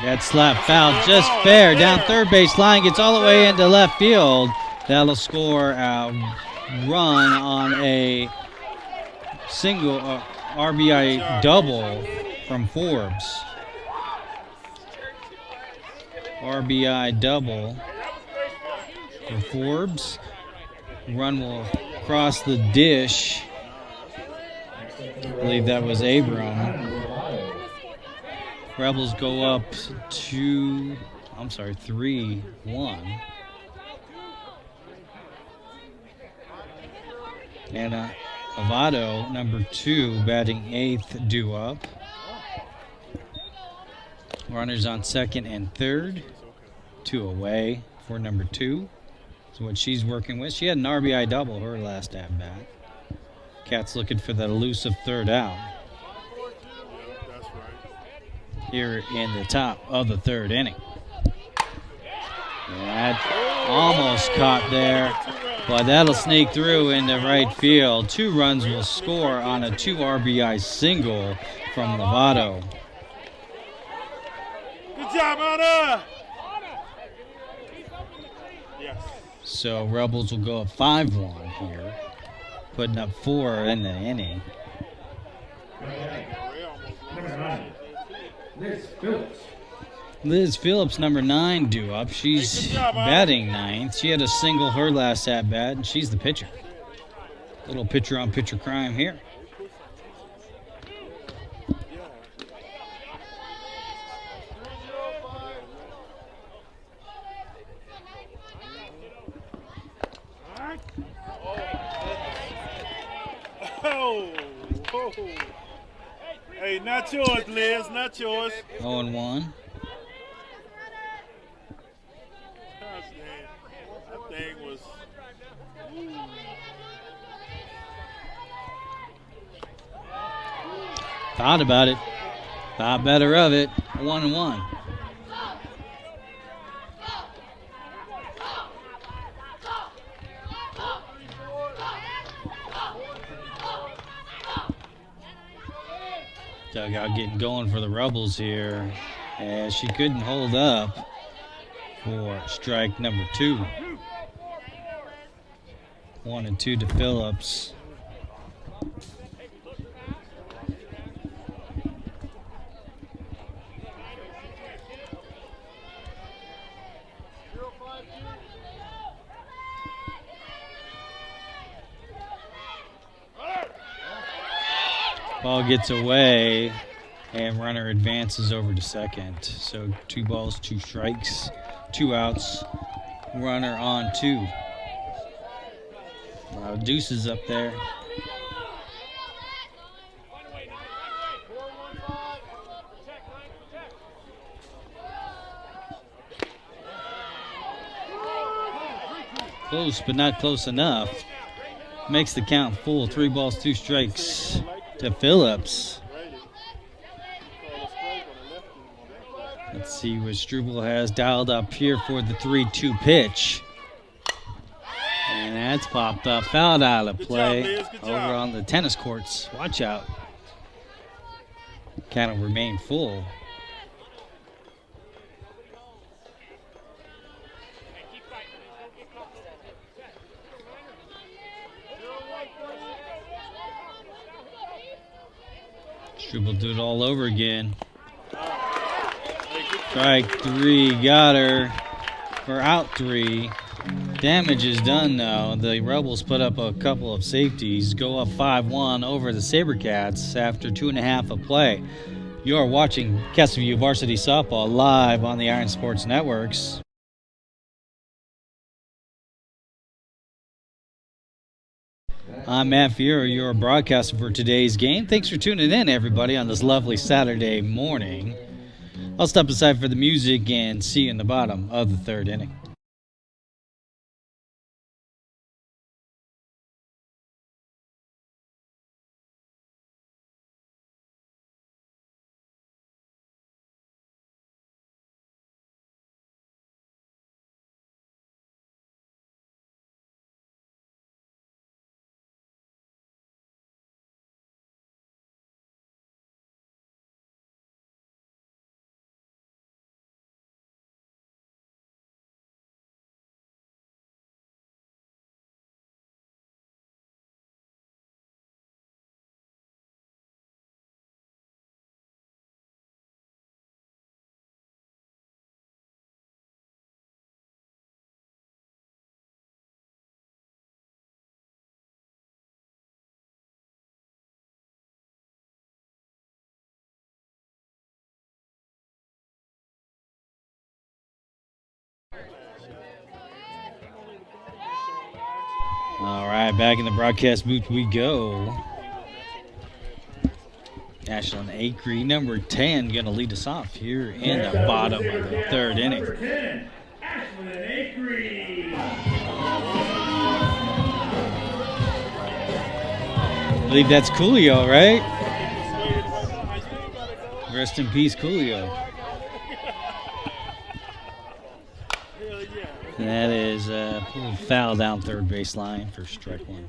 That slap foul just fair down third base line, gets all the way into left field. That'll score a run on a single RBI double from Forbes. RBI double for Forbes. Run will cross the dish. I believe that was Abram. Rebels go up 3-1. And Avado, number 2, batting 8th, due up. Runners on second and third. 2 away for number 2. That's what she's working with. She had an RBI double her last at bat. Cat's looking for that elusive third out here in the top of the third inning. That almost caught there, but that'll sneak through into right field. 2 runs will score on a 2 RBI single from Lovato. Good job, Anna! Yes. So Rebels will go up 5-1 here, putting up 4 in the inning. Number 9, Liz Phillips. Liz Phillips, number 9, due up. She's batting 9th. She had a single her last at bat, and she's the pitcher. Little pitcher on pitcher crime here. Oh. Hey, not yours, Liz, not yours. 0-1. That thing was. Thought about it. Thought better of it. 1-1. Dugout getting going for the Rebels here, as she couldn't hold up for strike number 2. 1-2 to Phillips. Ball gets away, and runner advances over to second. So 2 balls, 2 strikes, 2 outs, runner on 2. Deuces up there. Close, but not close enough. Makes the count full. 3 balls, 2 strikes to Phillips. Let's see what Struble has dialed up here for the 3-2 pitch. And that's popped up, fouled out of play over on the tennis courts. Watch out. Count will remain full. Struble do it all over again. Strike 3, got her for out 3. Damage is done though. The Rebels put up a couple of safeties, go up 5-1 over the Sabercats after 2.5 of play. You are watching Castleview Varsity Softball live on the Iron Sports Networks. I'm Matt Fiero, your broadcaster for today's game. Thanks for tuning in, everybody, on this lovely Saturday morning. I'll step aside for the music and see you in the bottom of the 3rd inning. All right, back in the broadcast booth we go. Ashlyn Acree, number 10, going to lead us off here in the bottom of the 3rd inning. Number 10, Ashlyn Acree. I believe that's Coolio, right? Rest in peace, Coolio. That is a foul down 3rd baseline for strike 1.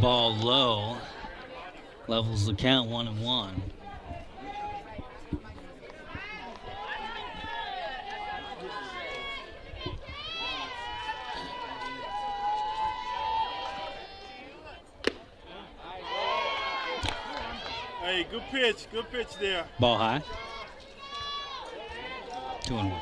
Ball low. Levels the count 1-1. Hey, good pitch there. Ball high. 2-1.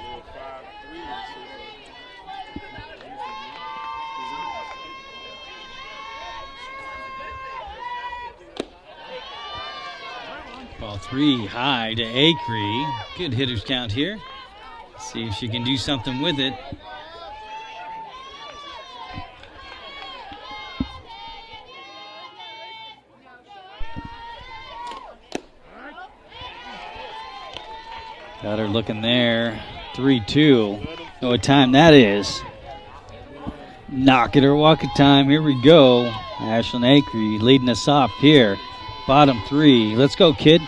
Ball 3 high to Acree. Good hitter's count here. See if she can do something with it. Got her looking there. 3-2. Know what time that is. Knock it or walk it time. Here we go. Ashlyn Acree leading us off here. Bottom 3. Let's go, kid.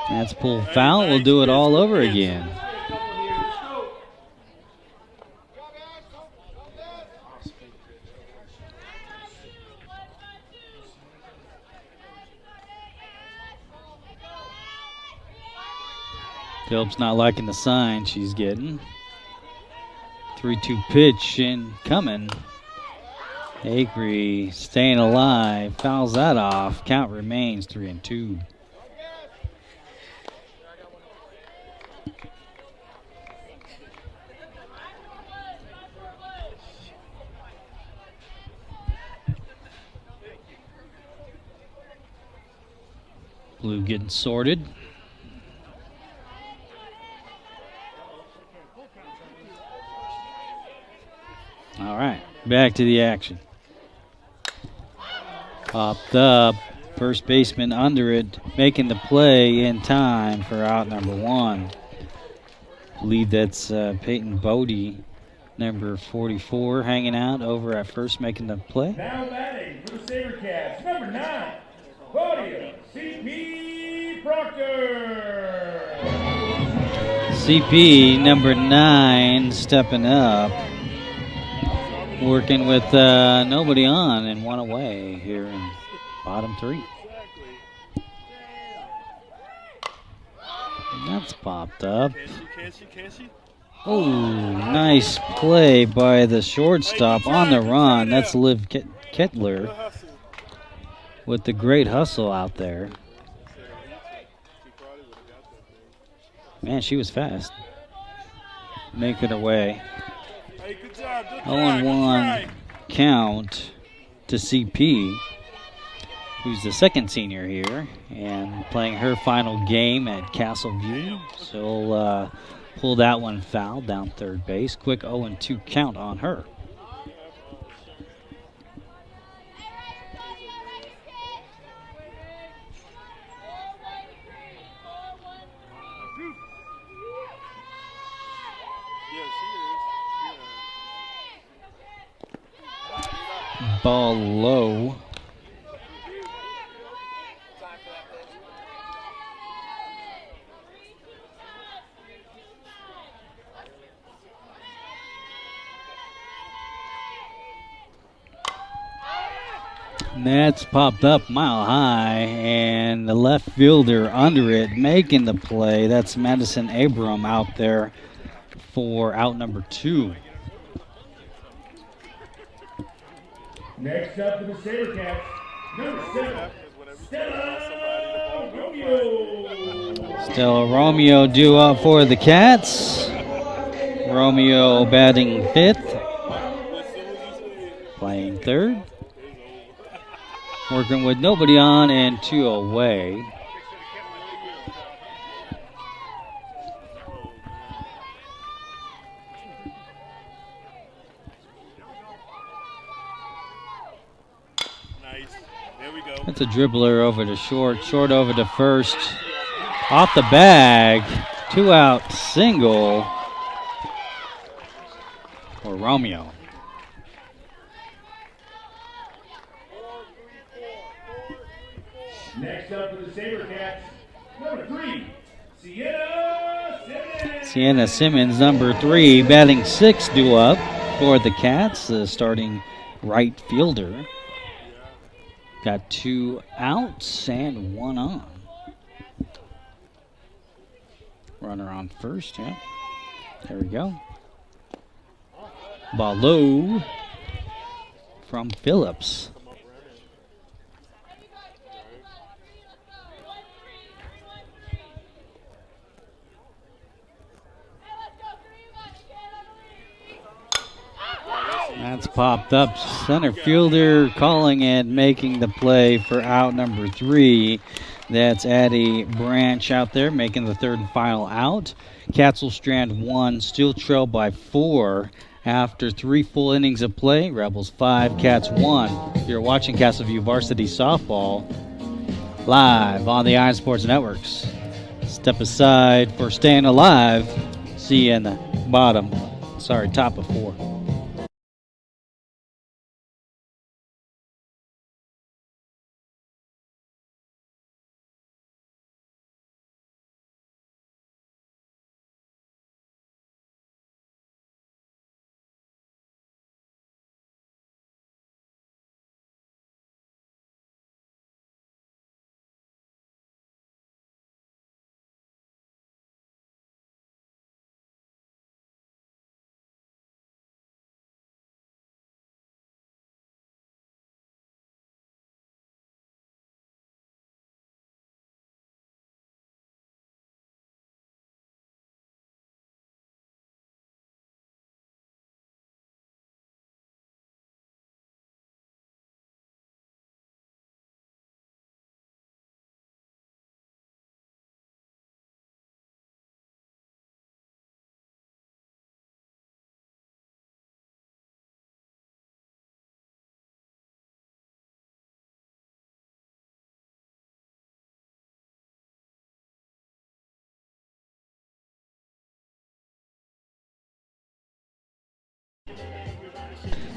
That's pull foul. We'll do it all over again. Phillips not liking the sign she's getting. 3-2 pitch and coming. Acree staying alive. Fouls that off. Count remains 3-2. Blue getting sorted. All right, back to the action. Popped up. First baseman under it, making the play in time for out number 1. I believe that's Peyton Bodie, number 44, hanging out over at first, making the play. Now batting for the Sabercats, number 9, Claudia C.P. Proctor. CP, number 9, stepping up. Working with nobody on and 1 away here in bottom 3. And that's popped up. Oh, nice play by the shortstop on the run. That's Liv Kettler with the great hustle out there. Man, she was fast. Making her way. 0-1 count to CP, who's the second senior here and playing her final game at Castleview. So we'll pull that one foul down third base. Quick 0-2 count on her. Ball low. And that's popped up mile high, and the left fielder under it making the play. That's Madison Abram out there for out number 2. Next up for the Sabercats, number 7, Stella Romeo. Stella Romeo due up for the Cats. Romeo batting 5th. Playing 3rd. Working with nobody on and 2 away. That's a dribbler over to short, short over to first. Off the bag, 2-out single for Romeo. Next up for the Sabercats, number 3, Sienna Simmons. Sienna Simmons, number 3, batting 6 due up for the Cats, the starting right fielder. Got 2 outs and 1 on. Runner on first, yeah. There we go. Ball low from Phillips. That's popped up. Center fielder calling and making the play for out number 3. That's Addie Branch out there making the 3rd and final out. Cats will strand 1, still trail by 4 after 3 full innings of play. Rebels 5, Cats 1. You're watching Castleview Varsity Softball live on the Iron Sports Networks. Step aside for Staying Alive. See you in the top of 4.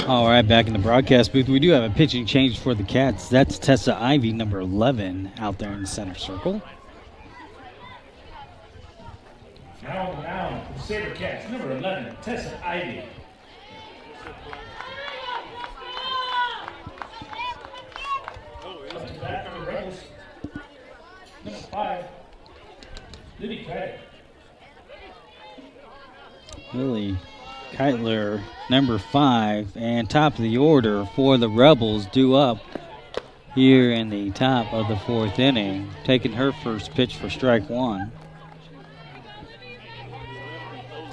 All right, back in the broadcast booth, we do have a pitching change for the Cats. That's Tessa Ivy, number 11, out there in the center circle. Now on the mound for the Sabercats, number 11, Tessa Ivy. Up to bat for the Rebels, number 5, Libby Credit. Lily Keitler, number 5, and top of the order for the Rebels, due up here in the top of the 4th inning, taking her first pitch for strike 1.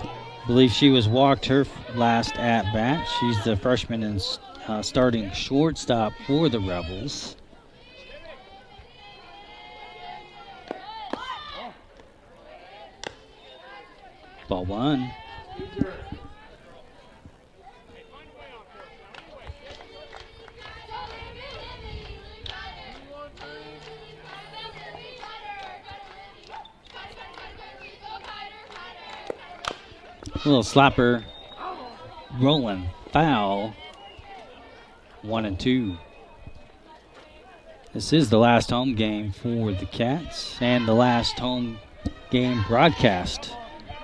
I believe she was walked her last at bat. She's the freshman and starting shortstop for the Rebels. Ball 1. Little slapper, rolling, foul, 1-2. This is the last home game for the Cats and the last home game broadcast.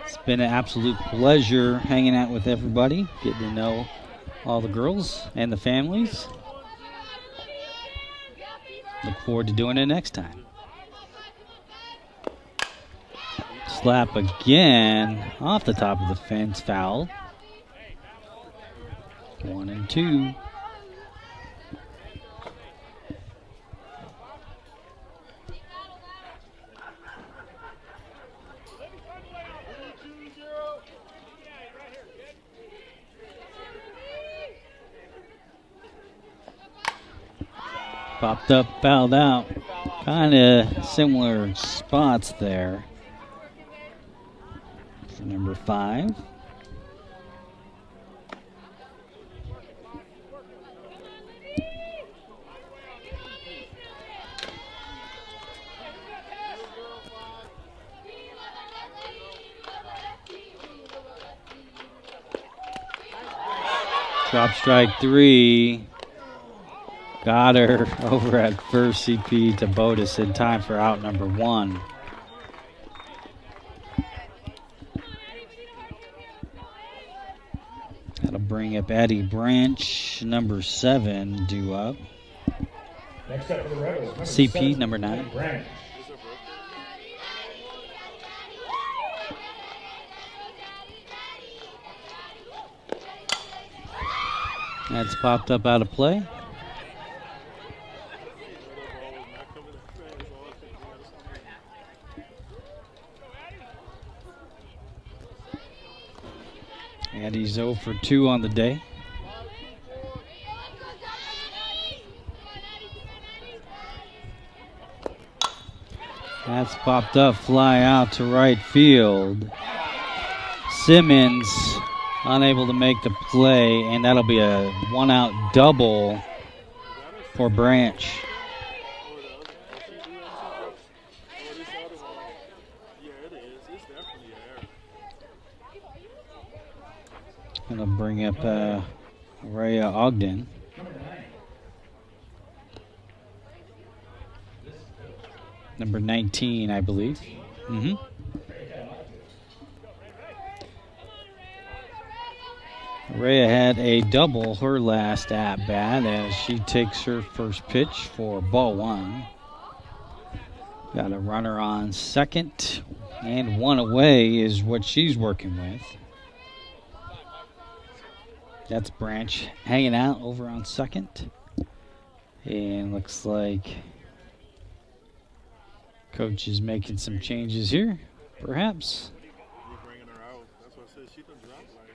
It's been an absolute pleasure hanging out with everybody, getting to know all the girls and the families. Look forward to doing it next time. Slap again off the top of the fence, foul. 1-2. Popped up, fouled out. Kind of similar spots there. For number 5. Drop strike 3. Got her over at first. CP to Bodis in time for out number 1. That'll bring up Addie Branch, number 7, due up. Next up for the Rebels, number CP, 7, number 9. Branch. That's popped up out of play. And he's 0 for 2 on the day. That's popped up, fly out to right field. Simmons unable to make the play, and that'll be a 1-out double for Branch. Gonna bring up Rhea Ogden. Number 19, I believe. Rhea had a double her last at bat as she takes her first pitch for ball one. Got a runner on second, and one away is what she's working with. That's Branch hanging out over on second. And looks like Coach is making some changes here, perhaps. You're bringing her out. That's what I said. She done dropped like.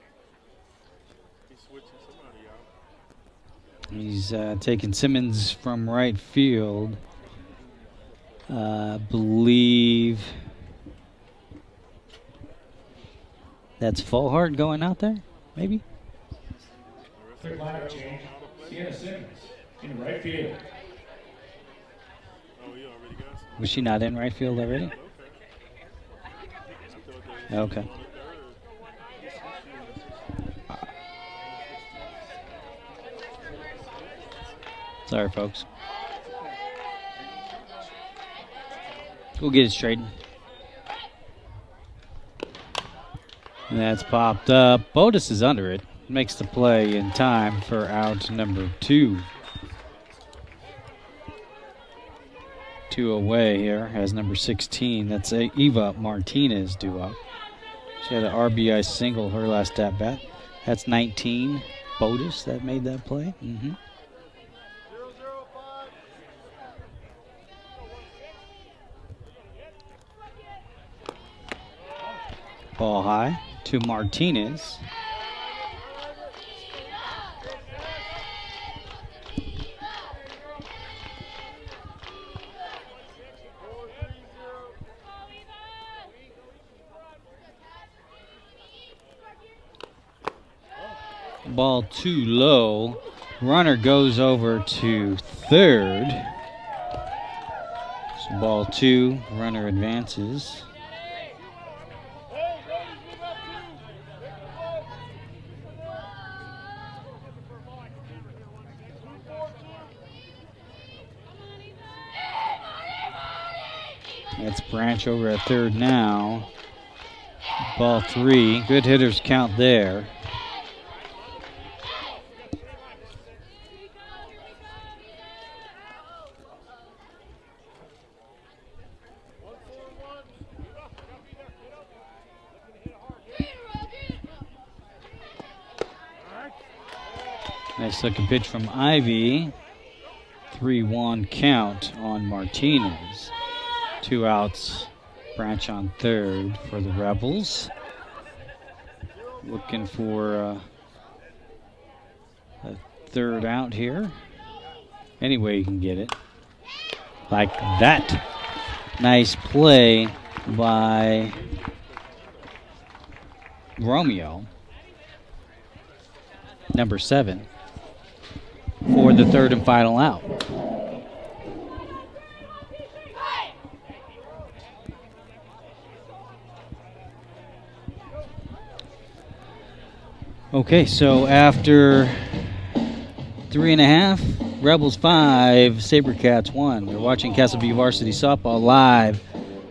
He's switching somebody out. He's taking Simmons from right field. Believe that's Frohard going out there, maybe? Third lineup change. Sienna Simmons in right field. Oh, he already got some. Was she not in right field already? Okay. Sorry, folks. We'll get it straightened. And that's popped up. Botus is under it. Makes the play in time for out number 2. 2 away here as number 16. That's Eva Martinez due up. She had an RBI single her last at bat. That's 19. Botus that made that play. Ball high to Martinez. Ball too low. Runner goes over to third. So ball 2. Runner advances. That's Branch over at third now. Ball 3. Good hitters count there. Nice looking pitch from Ivy. 3-1 count on Martinez. 2 outs. Branch on third for the Rebels. Looking for a third out here. Any way you can get it. Like that. Nice play by Romeo. Number 7. For the third and final out. Okay, so after 3.5, Rebels 5, Sabercats 1. You're watching Castleview Varsity Softball live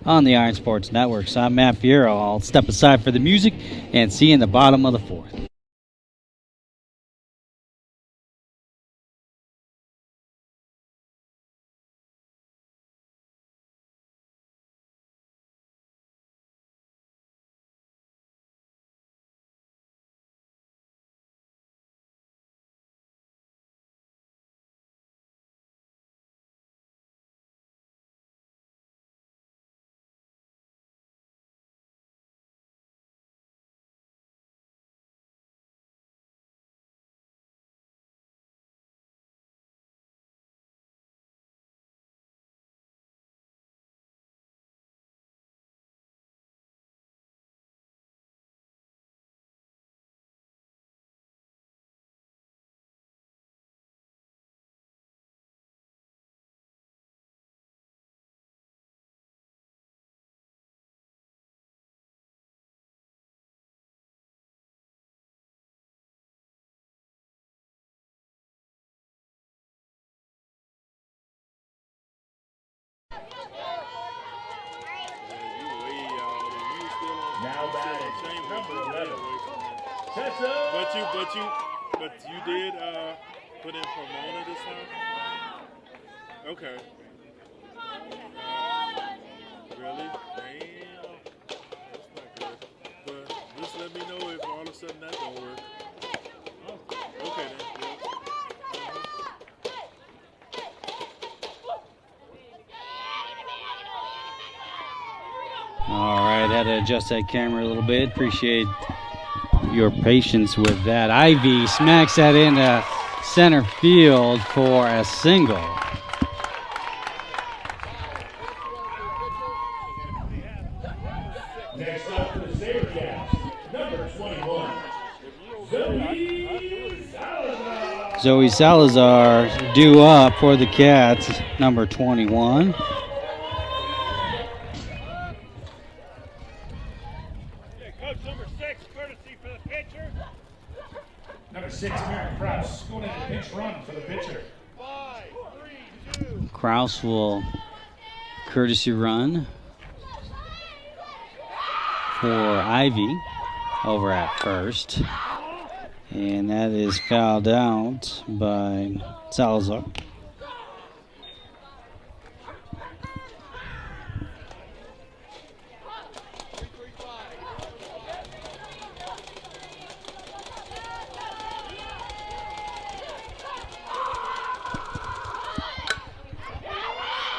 on the Iron Sports Network. So I'm Matt Fierro. I'll step aside for the music and see you in the bottom of the 4th. batting, Same number way. 11. Sets up. But you did put in Pomona this time? Okay. Really? Damn. That's not good. But just let me know if all of a sudden that don't work. Okay then. Yeah. All right, had to adjust that camera a little bit. Appreciate your patience with that. Ivy smacks that into center field for a single. Next up for the Sabercats, number 21, Zoe Salazar. Zoe Salazar due up for the Cats, number 21. Number 6, courtesy for the pitcher. Number 6, Mary Krause, going in a pinch run for the pitcher. 5, 3, 2. Kraus will courtesy run for Ivy over at first. And that is fouled out by Salazar.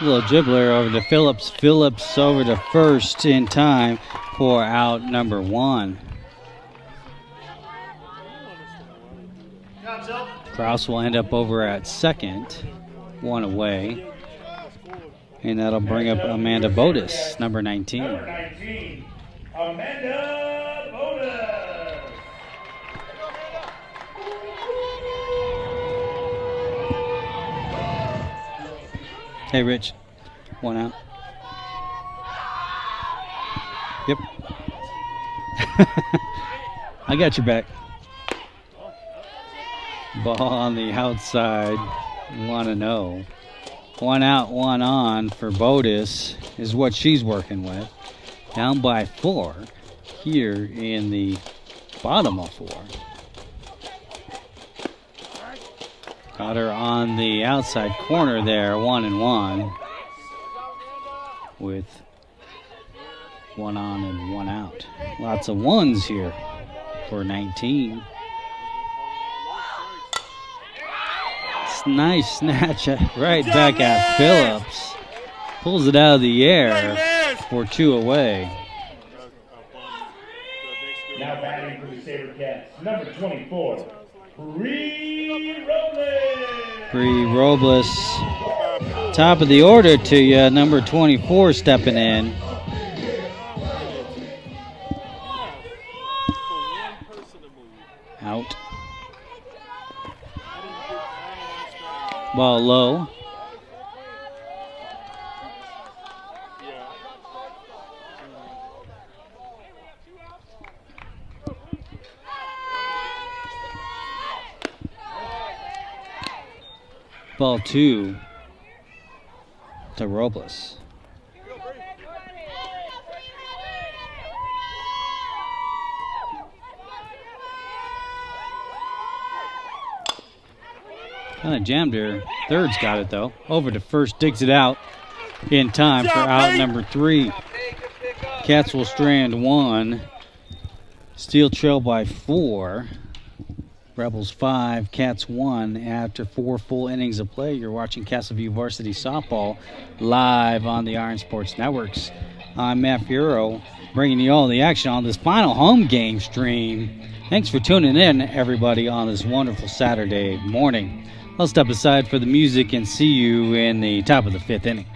Little dribbler over to Phillips. Phillips over to first in time for out number 1. Kraus will end up over at second, 1 away. And that'll bring up Amanda Bodis, number 19. Number 19, Amanda Boda. Hey, Rich. 1 out. Yep. I got your back. Ball on the outside, 1-0. 1 out, 1 on for Bodis is what she's working with. Down by 4 here in the bottom of 4. Got her on the outside corner there, 1-1. With 1 on and 1 out. Lots of ones here for 19. Nice snatch right back at Phillips. Pulls it out of the air for 2 away. Now batting for the Sabercats, number 24, Bree Robles. Bree Robles, top of the order to you. Number 24 stepping in. Out. Ball low. Ball 2 to Robles. Kind of jammed her. Third's got it, though. Over to first, digs it out in time for out number 3. Cats will strand 1. Steel trail by 4. Rebels 5, Cats 1 after 4 full innings of play. You're watching Castleview Varsity Softball live on the Iron Sports Networks. I'm Matt Fierro, bringing you all the action on this final home game stream. Thanks for tuning in, everybody, on this wonderful Saturday morning. I'll step aside for the music and see you in the top of the 5th inning.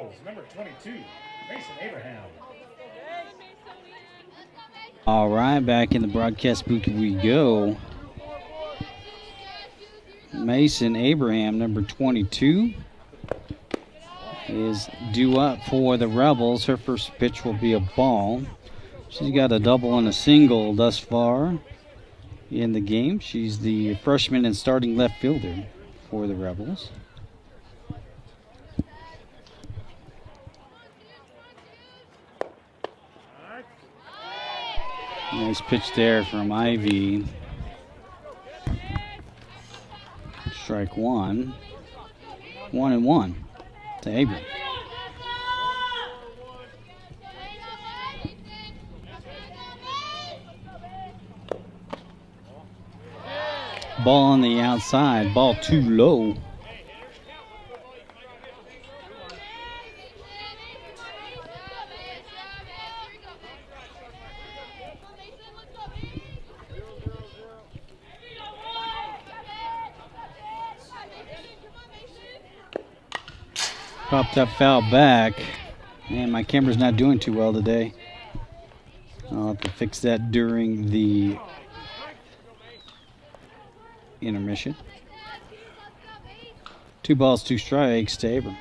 Rebels, number 22, Mason Abraham. All right, back in the broadcast booth we go. Mason Abraham, number 22, is due up for the Rebels. Her first pitch will be a ball. She's got a double and a single thus far in the game. She's the freshman and starting left fielder for the Rebels. Nice pitch there from Ivy. Strike one. 1-1 to Abram. Ball on the outside. Ball too low. Popped up foul back. Man, my camera's not doing too well today. I'll have to fix that during the intermission. 2 balls, 2 strikes to Abram.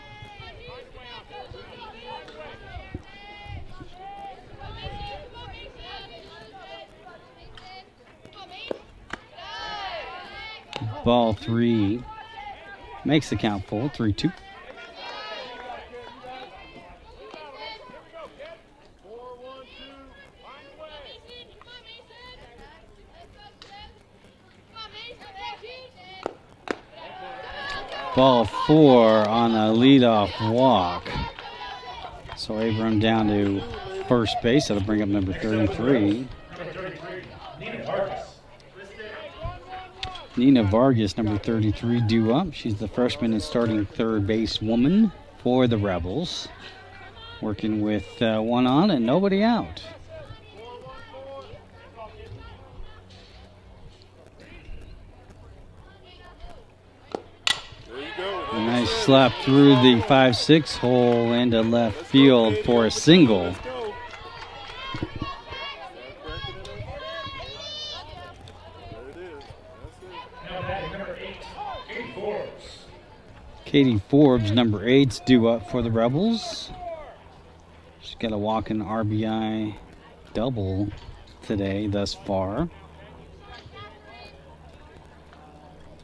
Ball 3 makes the count full, 3-2. Ball 4 on a leadoff walk. So Abram down to first base. That'll bring up number 33. Nina Vargas, number 33, due up. She's the freshman and starting third base woman for the Rebels. Working with 1 on and nobody out. A nice slap through the 5-6 hole into left field for a single. Katie Forbes, number 8's due up for the Rebels. She's got a walk-in RBI double today thus far.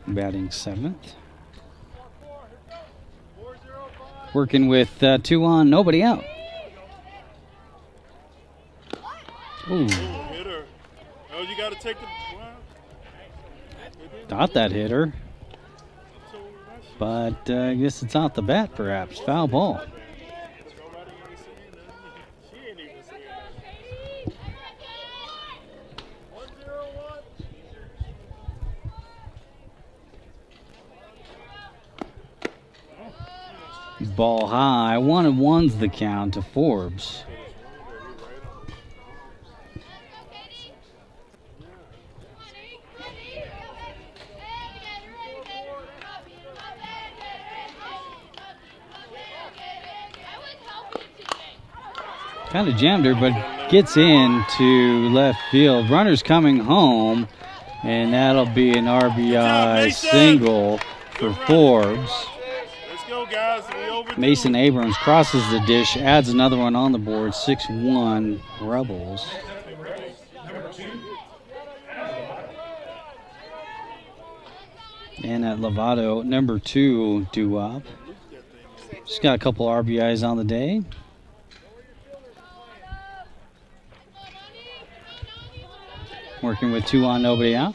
Batting 7th. Working with 2 on, nobody out. Ooh. Hit her. Oh, you got to take the. Thought that hit her. But I guess it's out the bat, perhaps. Foul ball. Ball high. 1-1's the count to Forbes. Kind of jammed her, but gets into left field. Runners coming home, and that'll be an RBI single for Forbes. Let's go, guys. Mason Abrams crosses the dish, adds another one on the board. 6-1 Rebels. And at Lovato, number 2 due up. She's got a couple RBIs on the day. Working with 2 on, nobody out.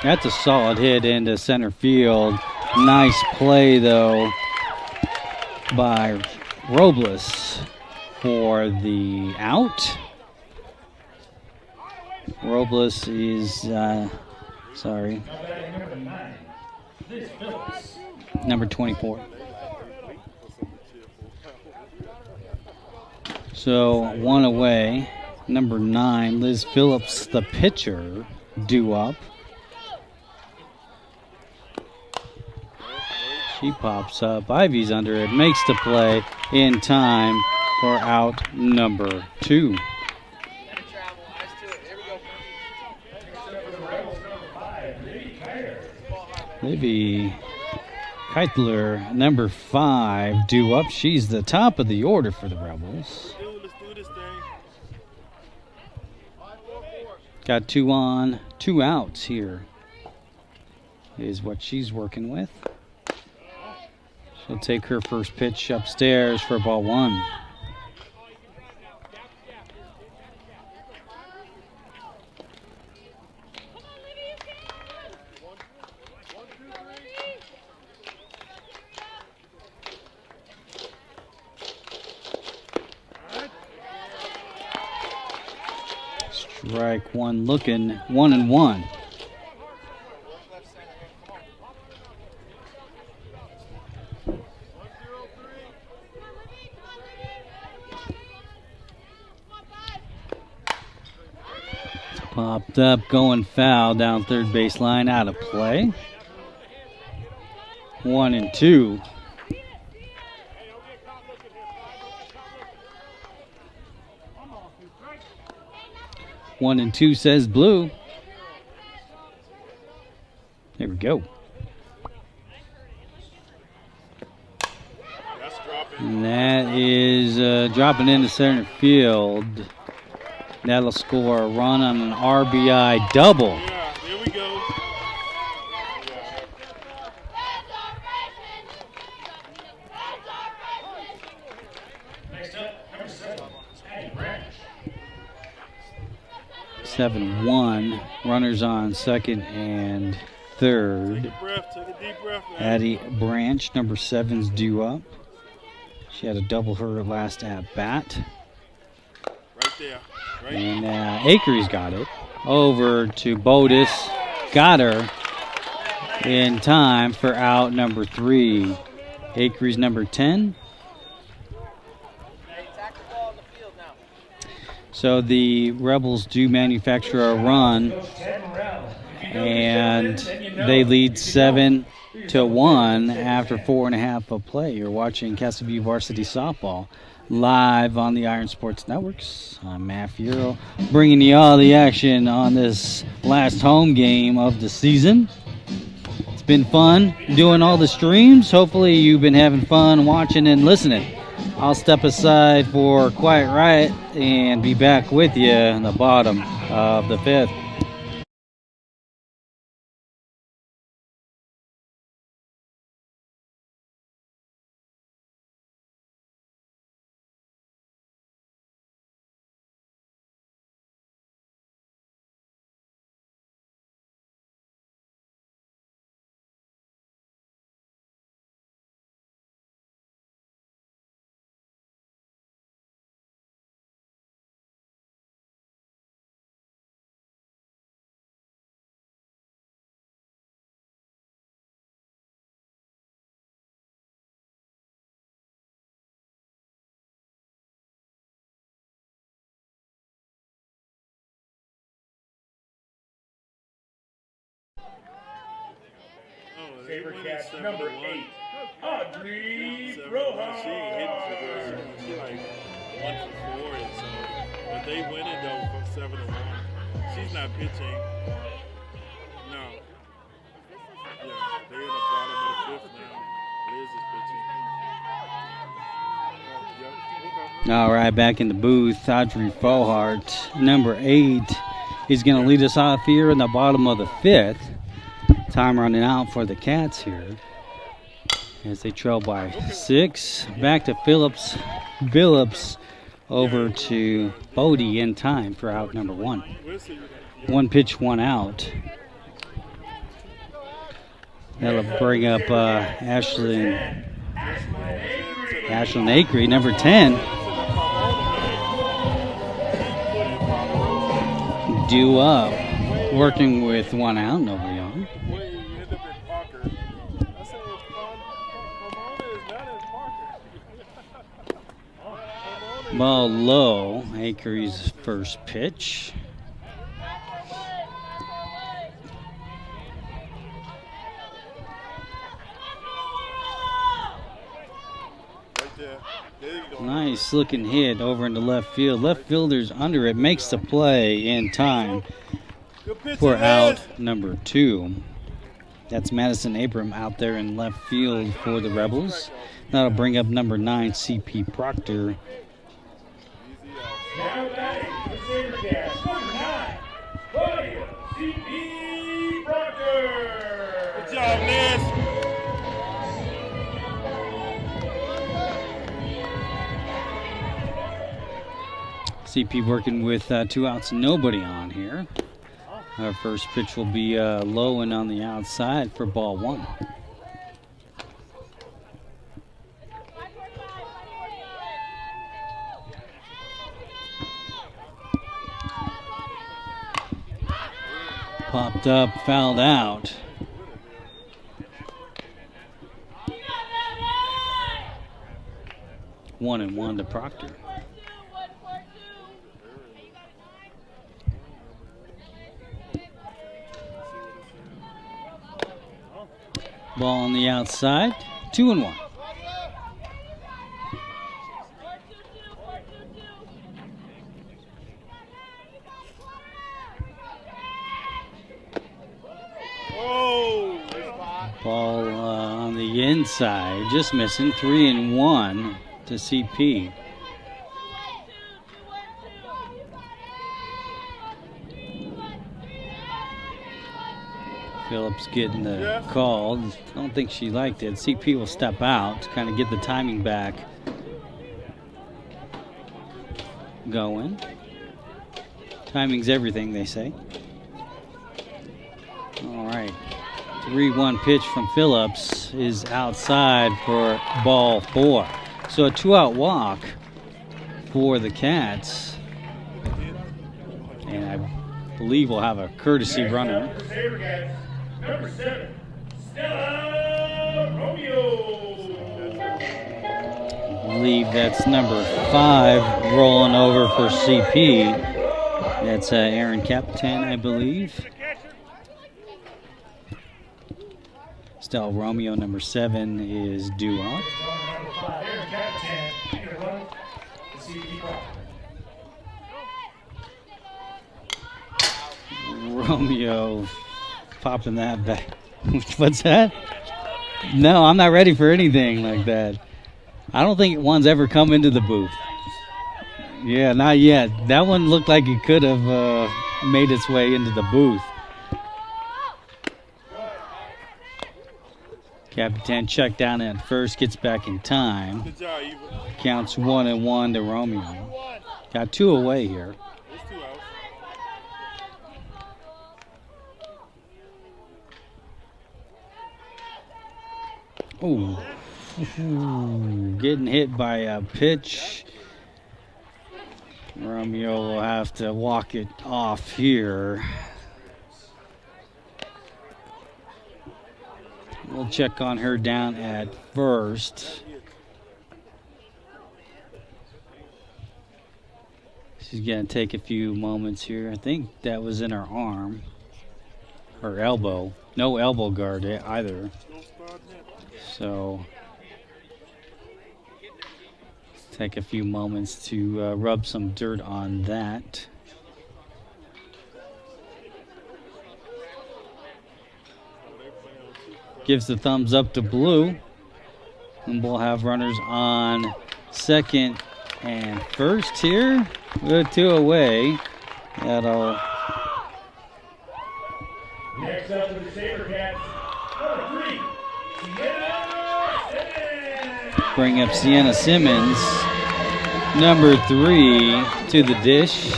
That's a solid hit into center field. Nice play, though, by Robles for the out. Robles is, number 24. So 1 away. Number 9, Liz Phillips, the pitcher, due up. She pops up. Ivy's under it. Makes the play in time for out number 2. Livy Keitler, number 5, due up. She's the top of the order for the Rebels. Let's do this thing. Got 2 on, 2 outs here is what she's working with. She'll take her first pitch upstairs for ball 1. Strike 1 looking, 1-1. Popped up, going foul down third baseline, out of play. 1-2. One and two says blue. There we go. And that is dropping into center field. That'll score a run on an RBI double. Yeah, there we go. Next up, number 7, Addie Branch. 7-1. Runners on second and third. Take a breath, take a deep breath. Man. Addie Branch, number 7's due up. She had a double her last at bat. Right there. Right. And Akery's got it. Over to Bodis. Got her in time for out number 3. Akery's number 10. So the Rebels do manufacture a run, and they lead 7-1 after 4.5 of play. You're watching Castleview Varsity Softball live on the Iron Sports Networks. I'm Matt Fiero, bringing you all the action on this last home game of the season. It's been fun doing all the streams. Hopefully you've been having fun watching and listening. I'll step aside for Quiet Riot and be back with you in the bottom of the 5th. Sabercats number 8, Audrey Frohard. She like 1 for 4, and so if they win it though from 7-1, she's not pitching. No. Yeah, they're in the bottom of the 5th now. Liz is pitching. All right, back in the booth, Audrey Frohard, number 8, is going to lead us off here in the bottom of the 5th. Time running out for the Cats here as they trail by 6. Back to Phillips. Phillips over to Bodie in time for out number 1. 1 pitch, 1 out. That'll bring up Ashlyn Akery, number 10. Due up, working with 1 out, nobody on. Ball low, Akery's first pitch. Nice looking hit over into left field. Left fielder's under it, makes the play in time for out number 2. That's Madison Abram out there in left field for the Rebels. That'll bring up number 9, C.P. Proctor. Now batting for Sabercats, number 9, Claudia C.P. Proctor. Good job, Liz. CP working with 2 outs, nobody on here. Our first pitch will be low and on the outside for ball 1. Popped up, fouled out. One and one to Proctor. Ball on the outside, 2 and 1. Ball on the inside, just missing. 3 and 1 to CP. Phillips getting the call. I don't think she liked it. CP will step out to kind of get the timing back going. Timing's everything, they say. All right. 3-1 pitch from Phillips is outside for ball 4. So a 2-out walk for the Cats. And I believe we'll have a courtesy runner. Number 7, Stella Romeo. I believe that's number 5 rolling over for CP. That's Aaron Captain, I believe. Stella Romeo, number 7, is due out. Aaron Captain, you're running to CP Proctor. Romeo popping that back. What's that? No, I'm not ready for anything like that. I don't think one's ever come into the booth. Yeah, not yet. That one looked like it could have made its way into the booth. Capitan checked down at first, gets back in time. Good job, Eva. Counts 1 and 1 to Romeo. Got 2 away here. There's 2 outs. Ooh. Getting hit by a pitch. Romeo will have to walk it off here. We'll check on her down at first. She's going to take a few moments here. I think that was in her arm. Her elbow. No elbow guard either. So take a few moments to rub some dirt on that. Gives the thumbs up to Blue. And we'll have runners on second and first here. With 2 away. That'll Next up for the Sabercats, number 3, Sienna Simmons. bring up Sienna Simmons. Number 3 to the dish.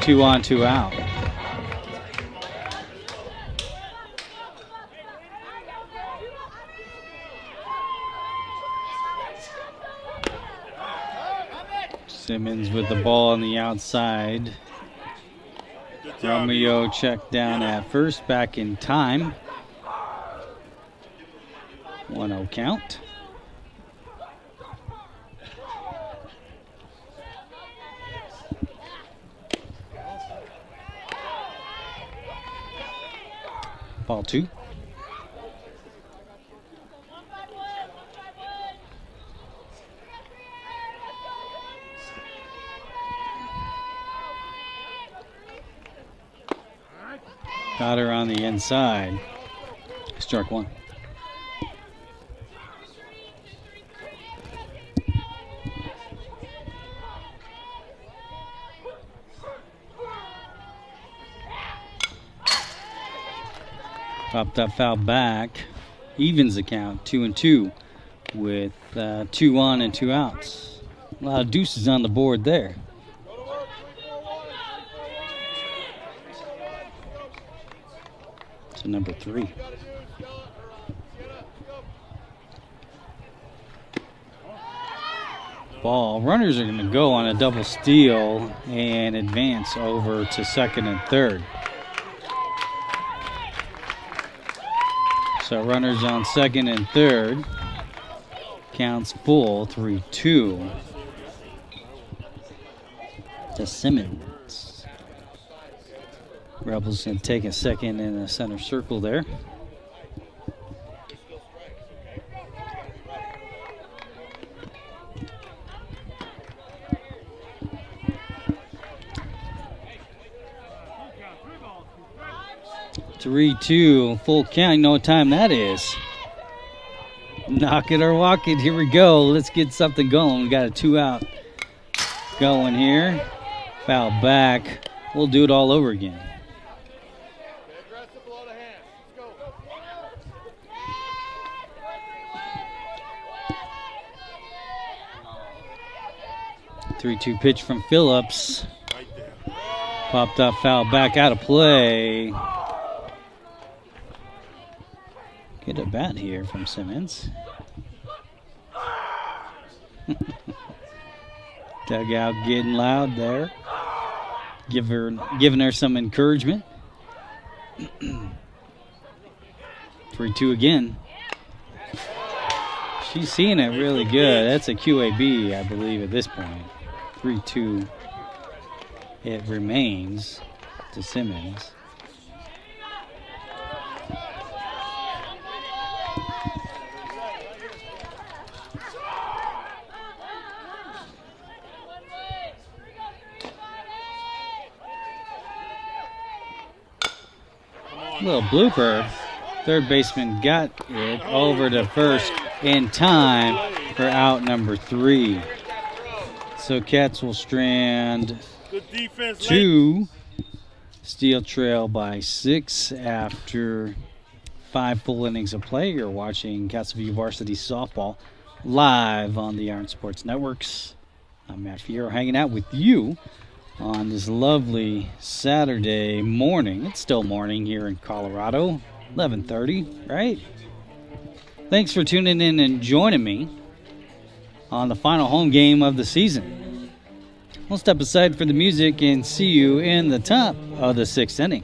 2 on, 2 out. Simmons with the ball on the outside. Romeo checked down at first, back in time. 1-0 count. Ball 2. Got her on the inside. Struck one. Popped up, foul back. Evens the count, 2-2 with 2 on and 2 outs. A lot of deuces on the board there. To number 3. Ball. Runners are going to go on a double steal and advance over to second and third. So runners on second and third. Counts full, 3-2 to Simmons. Rebels going to take a second in the center circle there. Three-two, full count. You know what time that is. Knock it or walk it. Here we go. Let's get something going. We got a 2 out going here. Foul back. We'll do it all over again. 3-2 pitch from Phillips. Popped up, foul back, out of play. Get a bat here from Simmons. Dugout getting loud there. Giving her some encouragement. 3-2 again. She's seeing it really good. That's a QAB, I believe, at this point. 3-2. It remains to Simmons. Little blooper. Third baseman got it over to first in time for out number 3. So Cats will strand 2. Steel trail by 6 after 5 full innings of play. You're watching Castleview Varsity Softball live on the Iron Sports Networks. I'm Matt Fierro hanging out with you on this lovely Saturday morning. It's still morning here in Colorado, 11:30, right? Thanks for tuning in and joining me on the final home game of the season. We'll step aside for the music and see you in the top of the 6th inning.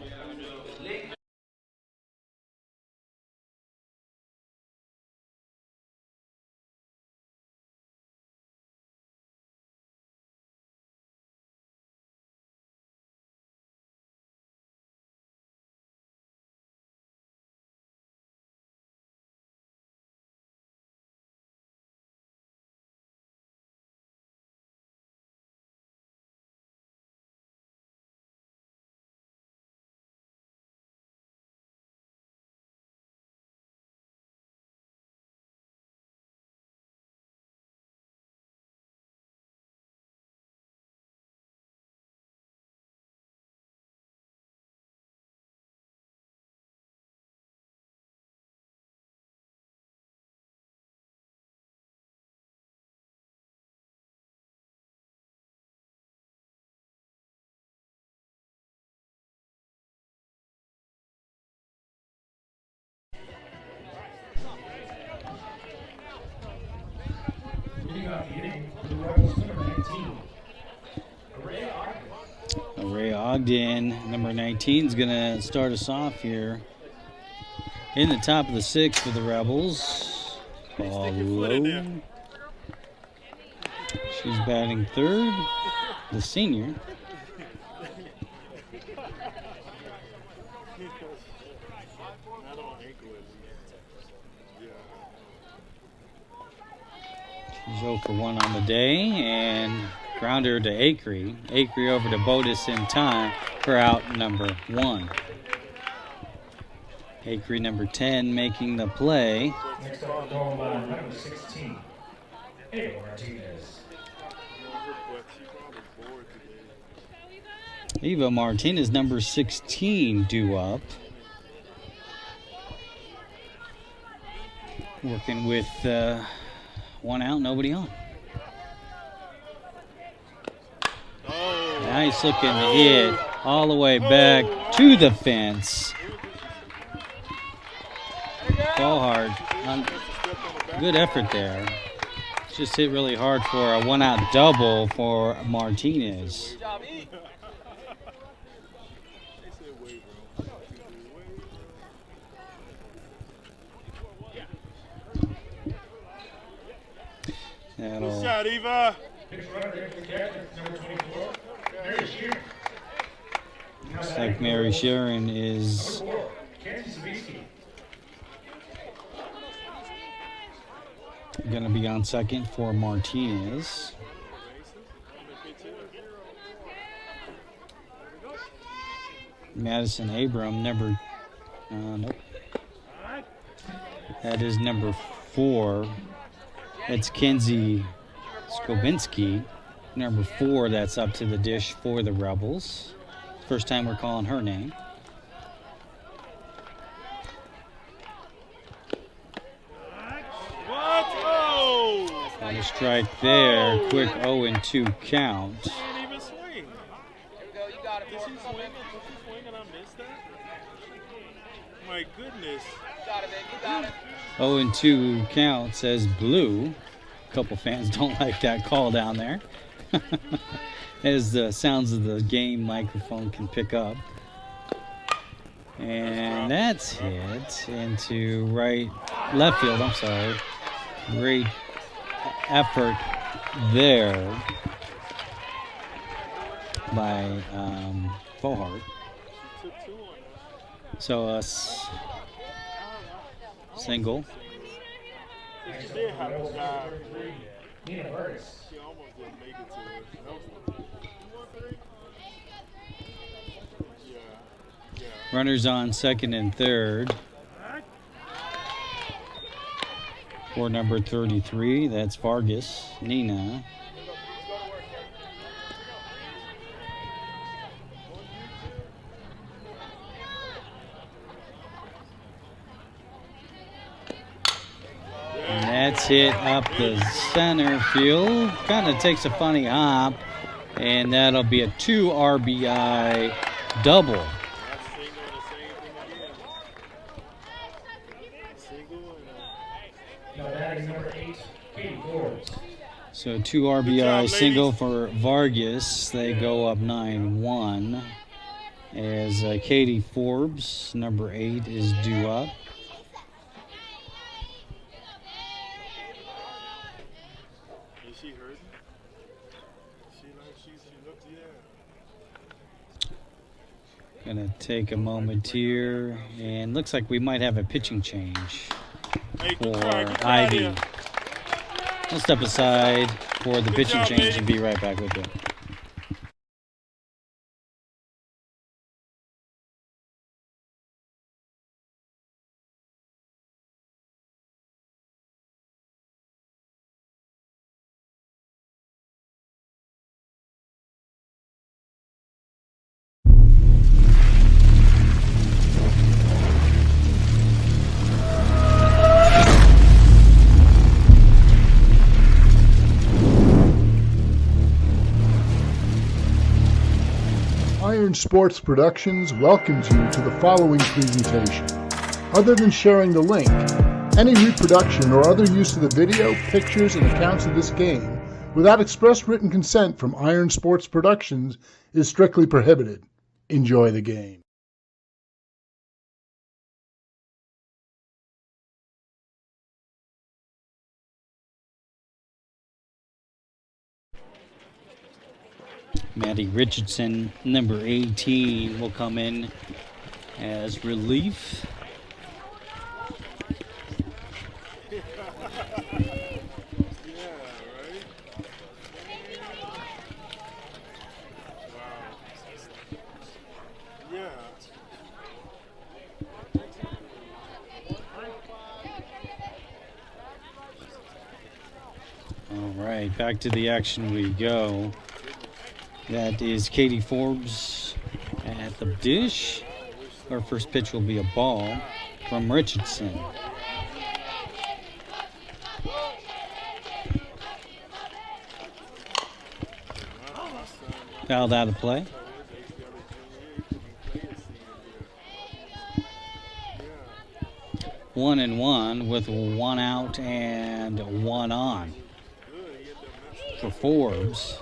Ray Ogden, number 19, is going to start us off here in the top of the 6th for the Rebels. Ball low. She's batting third, the senior. She's 0 for 1 on the day, and grounder to Acree. Acree over to Bodis in time for out number 1. Akery number 10 making the play. Next up at the goal line, number 16, Ava Martinez. Eva Martinez, number 16, due up. Working with one out, nobody on. Nice looking hit all the way back to the fence. Frohard, good effort there. Just hit really hard for a one-out double for Martinez. Good shot, Eva. Looks like Mary Sharon is going to be on second for Martinez. Madison Abram, nope. That is number 4. That's Kenzie Skobinski, number 4. That's up to the dish for the Rebels. First time we're calling her name. Got a strike there. Quick 0-2 count. She didn't even swing. Here we go. You got it. Did she swing? Did she swing and I missed that? My goodness. You got it, baby. You got it. 0-2 count, says blue. A couple fans don't like that call down there. As the sounds of the game microphone can pick up. And that's hit into left field, I'm sorry. Great effort there by Frohard. So a single. She did have a job. She almost didn't make it to it. Yeah. Runners on second and third. For number 33, that's Vargas, Nina. And that's hit up the center field. Kind of takes a funny hop. And that'll be a 2 RBI double. So 2 RBI single for Vargas. They go up 9-1. As Katie Forbes, number 8, is due up. Is she hurting? She looks, yeah. Gonna take a moment here, and looks like we might have a pitching change for Ivy. I'll step aside for the pitching change and be right back with you. Sports Productions welcomes you to the following presentation. Other than sharing the link, any reproduction or other use of the video, pictures, and accounts of this game without express written consent from Iron Sports Productions is strictly prohibited. Enjoy the game. Maddie Richardson, number 18, will come in as relief. right, back to the action we go. That is Katie Forbes at the dish. Her first pitch will be a ball from Richardson. Fouled out of play. One and one with one out and one on for Forbes.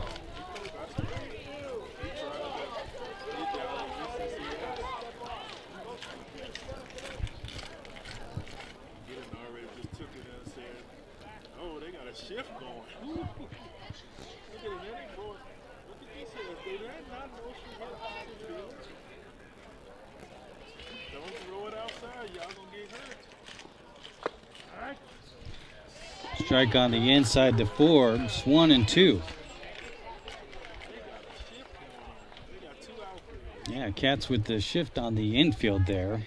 Strike on the inside to Forbes, 1-2. Yeah, Cats with the shift on the infield there.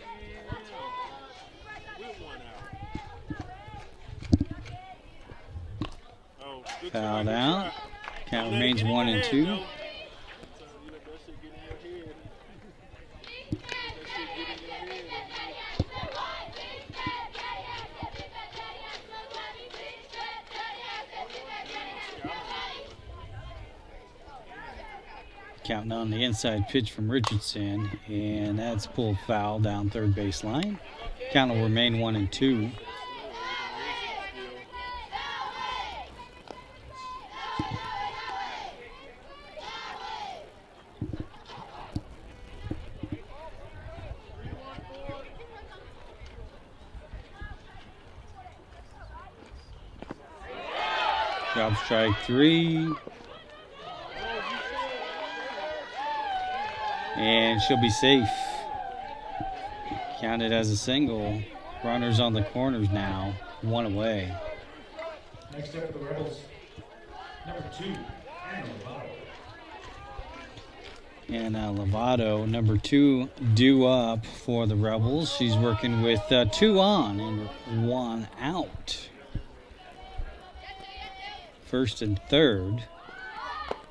Fouled out. Count remains 1-2. Counting on the inside pitch from Richardson, and that's pulled foul down third base line. Count will remain 1-2. Drop strike 3. And she'll be safe. Counted as a single. Runners on the corners now. One away. Next up for the Rebels, number 2, Anna Lovato. Anna Lovato, number 2, due up for the Rebels. She's working with 2 on and 1 out. First and third.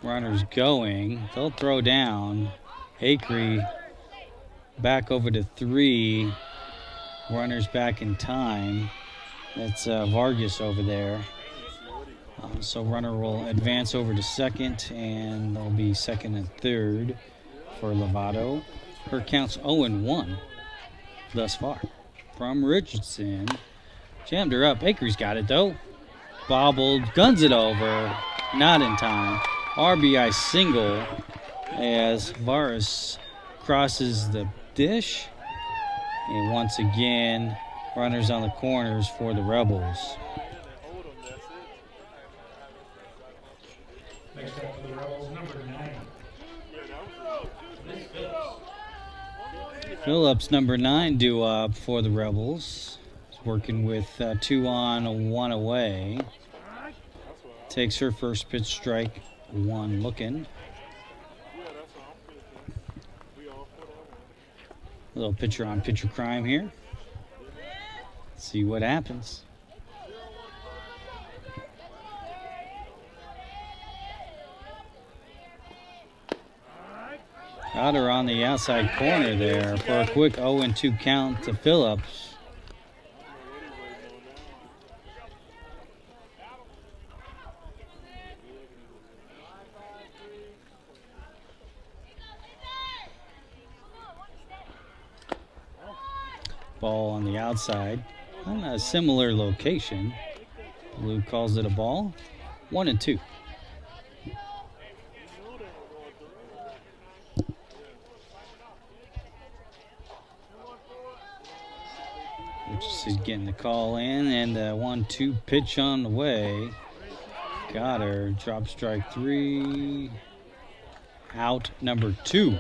Runners going. They'll throw down. Acree back over to 3. Runners back in time. That's Vargas over there. So runner will advance over to second, and there'll be second and third for Lovato. Her count's 0-1 thus far. From Richardson. Jammed her up. Acree's got it, though. Bobbled. Guns it over. Not in time. RBI single as Vargas crosses the dish. And once again, runners on the corners for the Rebels. Next up for the Rebels, number 9. Phillips, number 9, due up for the Rebels. He's working with 2 on, 1 away. Takes her first pitch, strike 1 looking. A little pitcher on pitcher crime here. See what happens. Got her on the outside corner there for a quick 0-2 count to Phillips. Ball on the outside on a similar location. Blue calls it a ball. 1-2. She's getting the call in, and the 1-2 pitch on the way. Got her. Drop strike 3. Out number 2.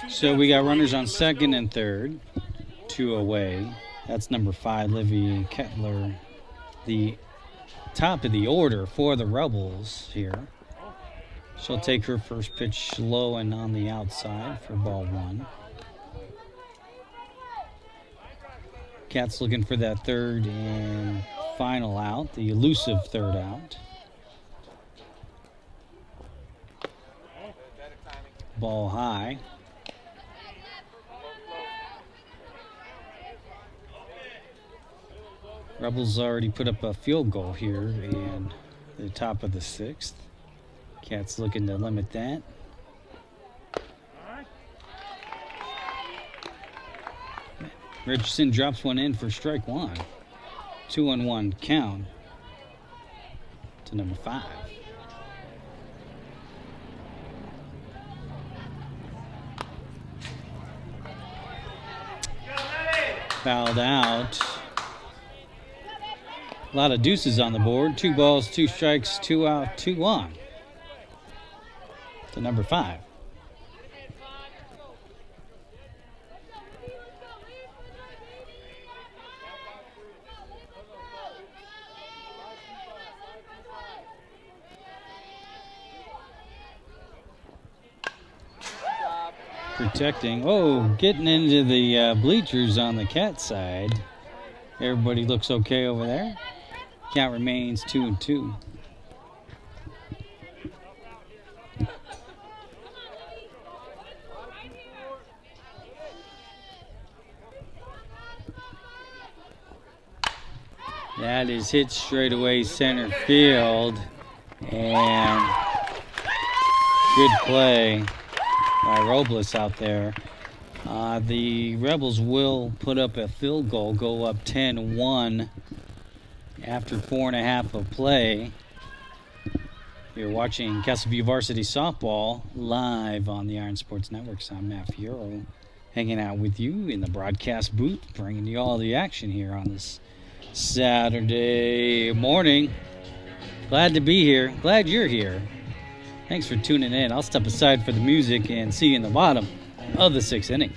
So we got runners on second and third, 2 away. That's number 5, Livy Kettler, the top of the order for the Rebels here. She'll take her first pitch low and on the outside for ball one. Cats looking for that third and final out, the elusive third out. Ball high. Rebels already put up a field goal here in the top of the sixth. Cats looking to limit that. Richardson drops one in for strike one. 2-1 count to number 5. Fouled out. A lot of deuces on the board. 2 balls, 2 strikes, 2 out, 2 on. To number 5. Protecting. Oh, getting into the bleachers on the cat side. Everybody looks okay over there. Count remains 2-2. That is hit straight away center field. And good play by Robles out there. The Rebels will put up a field goal, go up 10-1 after 4.5 of play. You're watching Castleview Varsity Softball live on the Iron Sports Network. So I'm Matt Fiero, hanging out with you in the broadcast booth, bringing you all the action here on this Saturday morning. Glad to be here. Glad you're here. Thanks for tuning in. I'll step aside for the music and see you in the bottom of the 6th inning.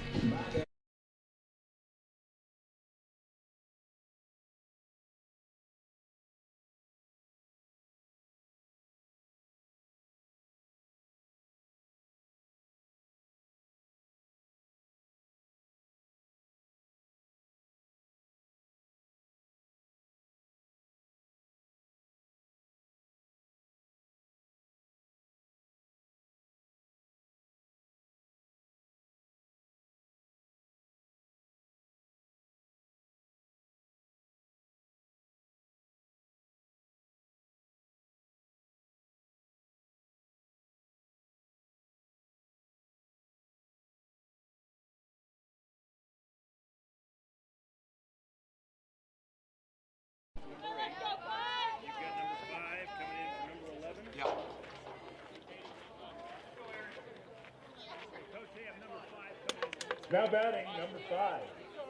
Now batting number 5,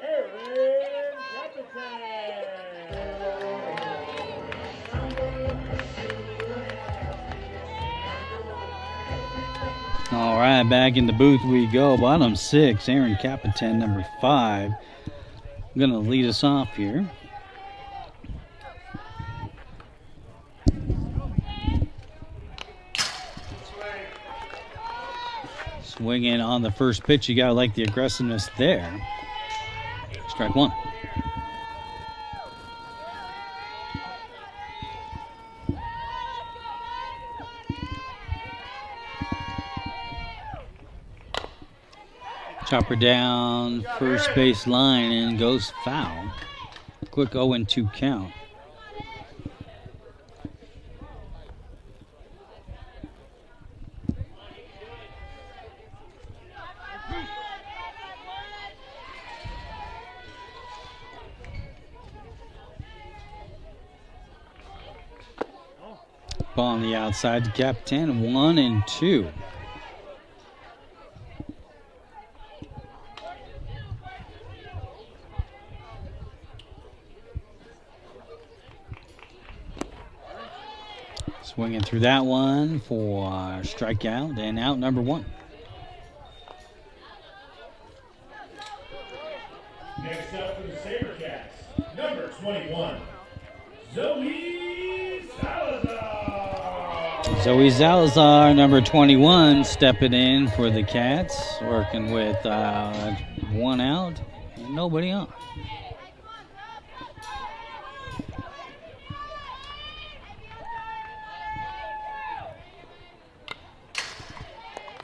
Aaron Capitan. All right, back in the booth we go. Bottom 6, Aaron Capitan, number 5. Going to lead us off here. Swinging on the first pitch. You got to like the aggressiveness there. Strike 1. Chopper down first base line and goes foul. Quick 0-2 count. Ball on the outside to Capitan, 1-2. Swinging through that one for strikeout and out number 1. Next up for the Sabercats, number 21, Zoe Salazar. Zoe Salazar, number 21, stepping in for the Cats, working with one out and nobody on.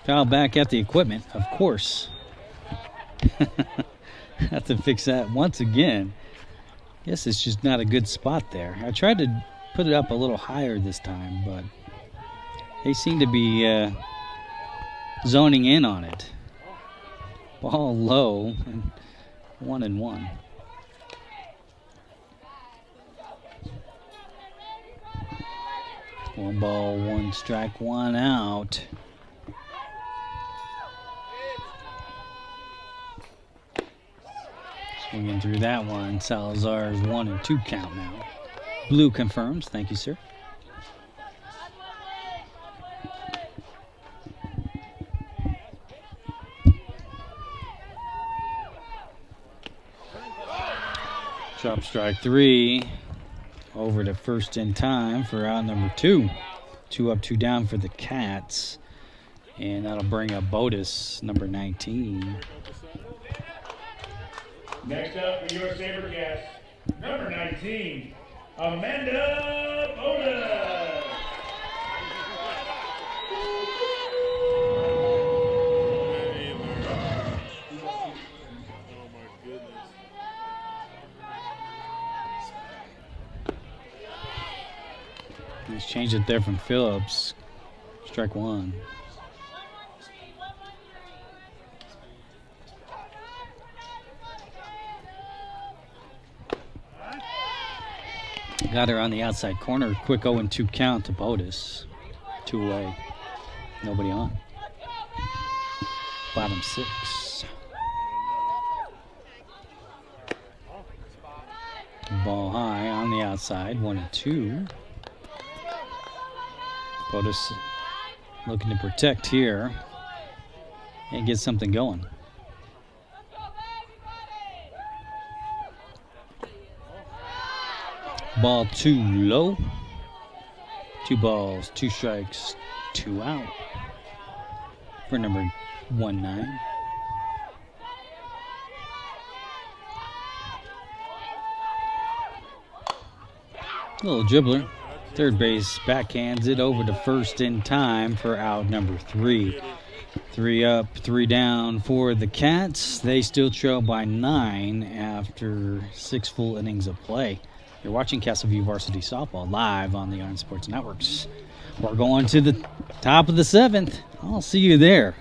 Foul back at the equipment, of course. Have to fix that once again. Guess it's just not a good spot there. I tried to put it up a little higher this time, but they seem to be zoning in on it. Ball low, and 1-1. One ball, one strike, one out. Swinging through that one. Salazar's 1-2 count now. Blue confirms. Thank you, sir. Drop strike 3. Over to first in time for out number 2. 2 up, 2 down for the Cats. And that'll bring up Botus, number 19. Next up for your Sabercats, number 19, Amanda Boda. Oh my goodness. He's changed it there from Phillips. Strike 1. Got her on the outside corner. Quick 0-2 count to Botus. 2 away. Nobody on. Bottom 6. Ball high on the outside. 1-2. Botus looking to protect here and get something going. Ball 2 low. 2 balls, 2 strikes, 2 out for number 19. Little dribbler. Third base backhands it over to first in time for out number 3. 3 up, 3 down for the Cats. They still trail by 9 after 6 full innings of play. You're watching Castleview Varsity Softball live on the Iron Sports Networks. We're going to the top of the 7th. I'll see you there.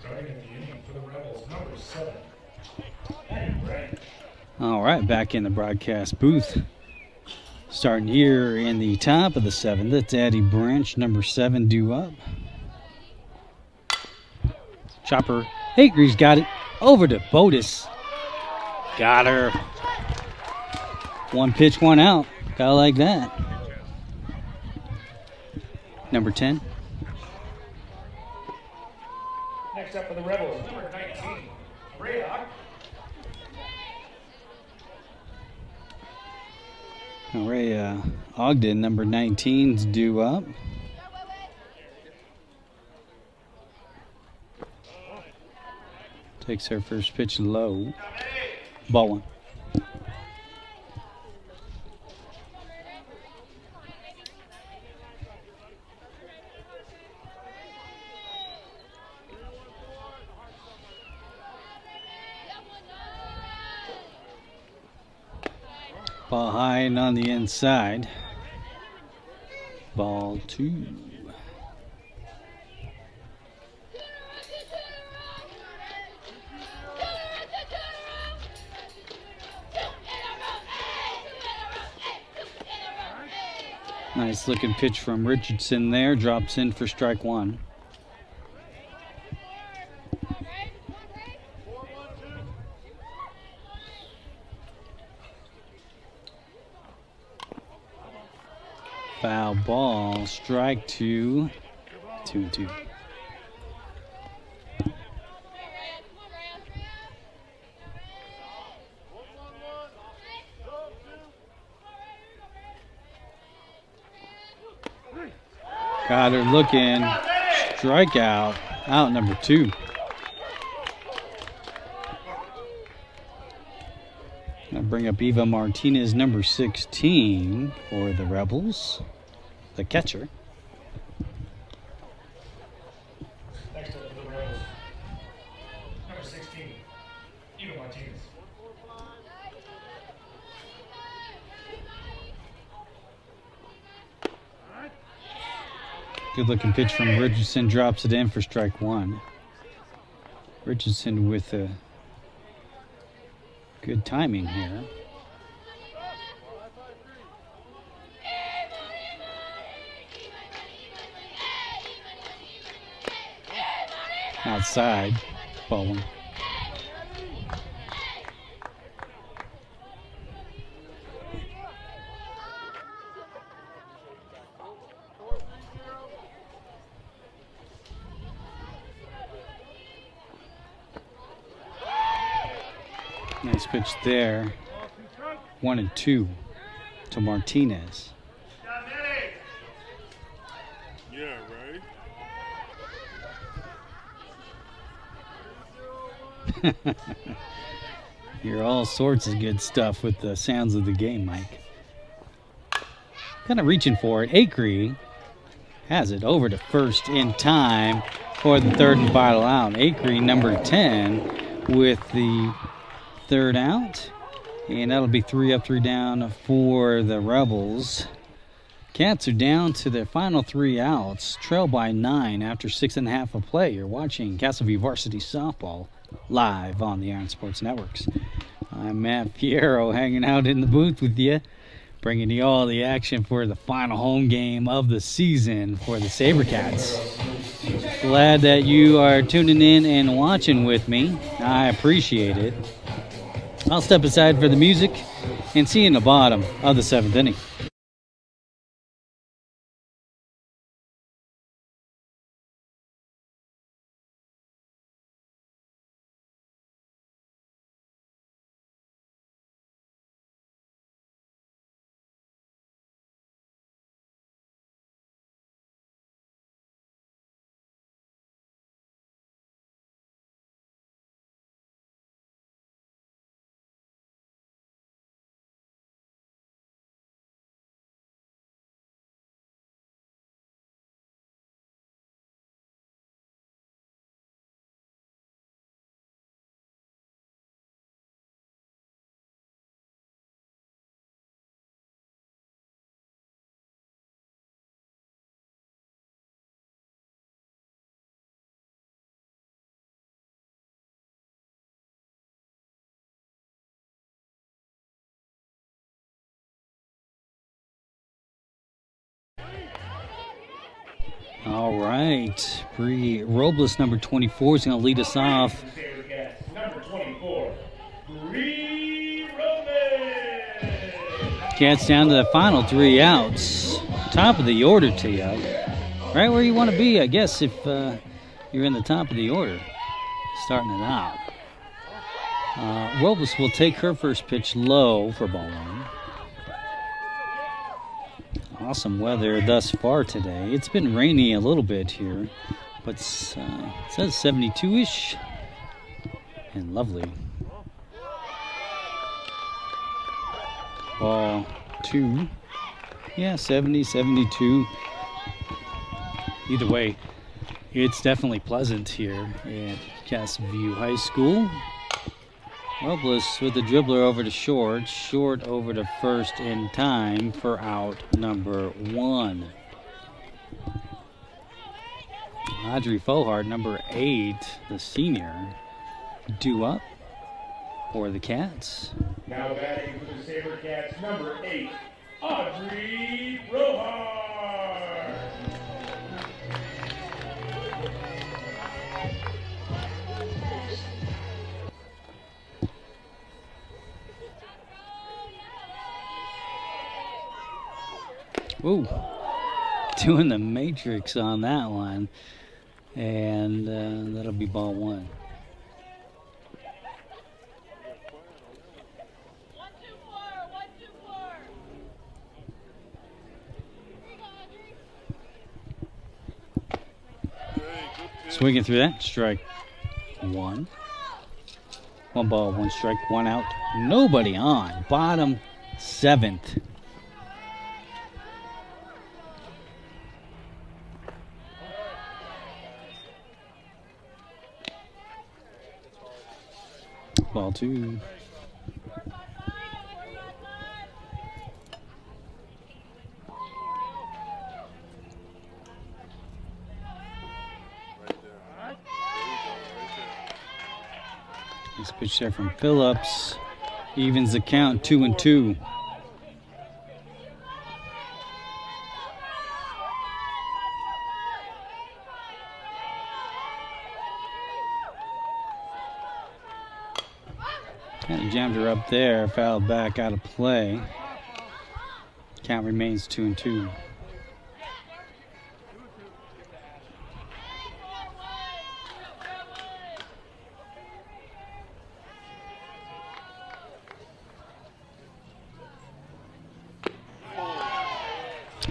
Starting at the inning for the Rebels, number 7, Abram. All right, back in the broadcast booth. Starting here in the top of the 7th. That's Addie Branch, number 7, due up. Chopper. Acres got it. Over to Botus. Got her. 1 pitch, 1 out. Gotta like that. Number 10. Next up for the Rebels, number 19, Raylock. Ray Ogden, number 19's due up. Takes her first pitch low. Ball one. Ball high and on the inside. Ball two. Nice looking pitch from Richardson there. Drops in for strike one. Foul ball, strike two, 2-2. Got her looking, strikeout, out number two. I'll bring up Eva Martinez, number 16 for the Rebels, the catcher. Next up for the Rebels, number 16, Eva Martinez. Good looking pitch from Richardson, drops it in for strike one. Richardson with a good timing here. Outside, ball one. Nice pitch there. 1-2 to Martinez. Yeah, right? Hear all sorts of good stuff with the sounds of the game, Mike. Kind of reaching for it. Acree has it over to first in time for the third and final out. Acree, number 10, with the third out. And that'll be 3 up, 3 down for the Rebels. Cats are down to their final 3 outs, trail by 9 after 6.5 of play. You're watching Castleview Varsity Softball live on the Iron Sports Networks. I'm Matt Fierro, hanging out in the booth with you, bringing you all the action for the final home game of the season for the Sabercats. Glad that you are tuning in and watching with me. I appreciate it. I'll step aside for the music and see you in the bottom of the 7th inning. All right, Bree Robles, number 24, is going to lead us off. Sabercats, number 24, Bree Robles. Cats down to the final 3 outs. Top of the order, T.O. Right where you want to be, I guess, if you're in the top of the order, starting it out. Robles will take her first pitch low for ball one. awesome weather thus far today. It's been rainy a little bit here, but it says 72-ish and lovely. Ball 2. Yeah, 70, 72. Either way, it's definitely pleasant here at Castle View High School. Robles with the dribbler over to short. Short over to first in time for out number 1. Audrey Frohard, number 8, the senior, due up for the Cats. Now batting for the Sabercats, number 8, Audrey Frohard. Ooh, doing the matrix on that one, and that'll be ball 1. Swinging through that, strike 1. 1 ball, 1 strike, 1 out. Nobody on. Bottom 7th. Ball 2. Nice pitch there from Phillips. Evens the count, 2-2. Kind of jammed her up there, fouled back out of play. Count remains 2-2.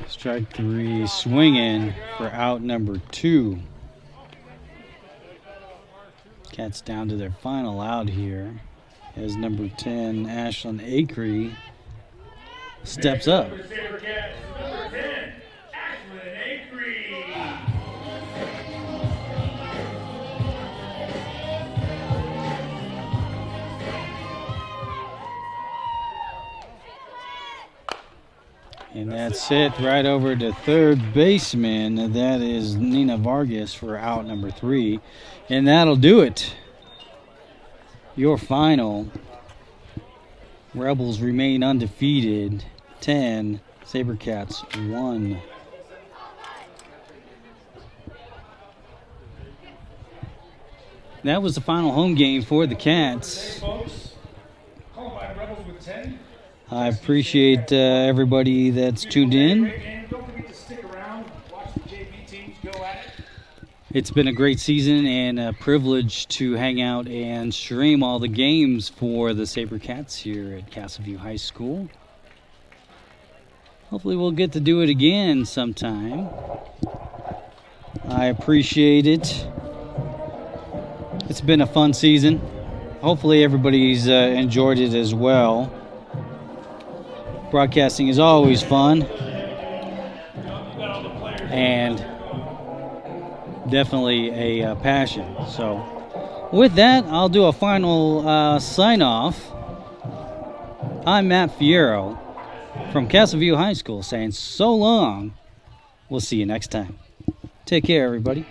Strike 3, swinging for out number 2. Cats down to their final out here as number 10, Ashlyn Acree, steps up. Number 10, Ashlyn Acree. And that's it right over to third baseman. That is Nina Vargas for out number 3. And that'll do it. Your final. Rebels remain undefeated. 10, Sabercats 1. That was the final home game for the Cats. Folks, Columbine Rebels with 10. I appreciate everybody that's tuned in. Don't forget to stick around, watch the JV teams go at it. It's been a great season and a privilege to hang out and stream all the games for the Sabercats here at Castleview High School. Hopefully we'll get to do it again sometime. I appreciate it. It's been a fun season. Hopefully everybody's enjoyed it as well. Broadcasting is always fun and definitely a passion. So with that, I'll do a final sign-off. I'm Matt Fierro from Castleview High School saying so long. We'll see you next time. Take care, everybody.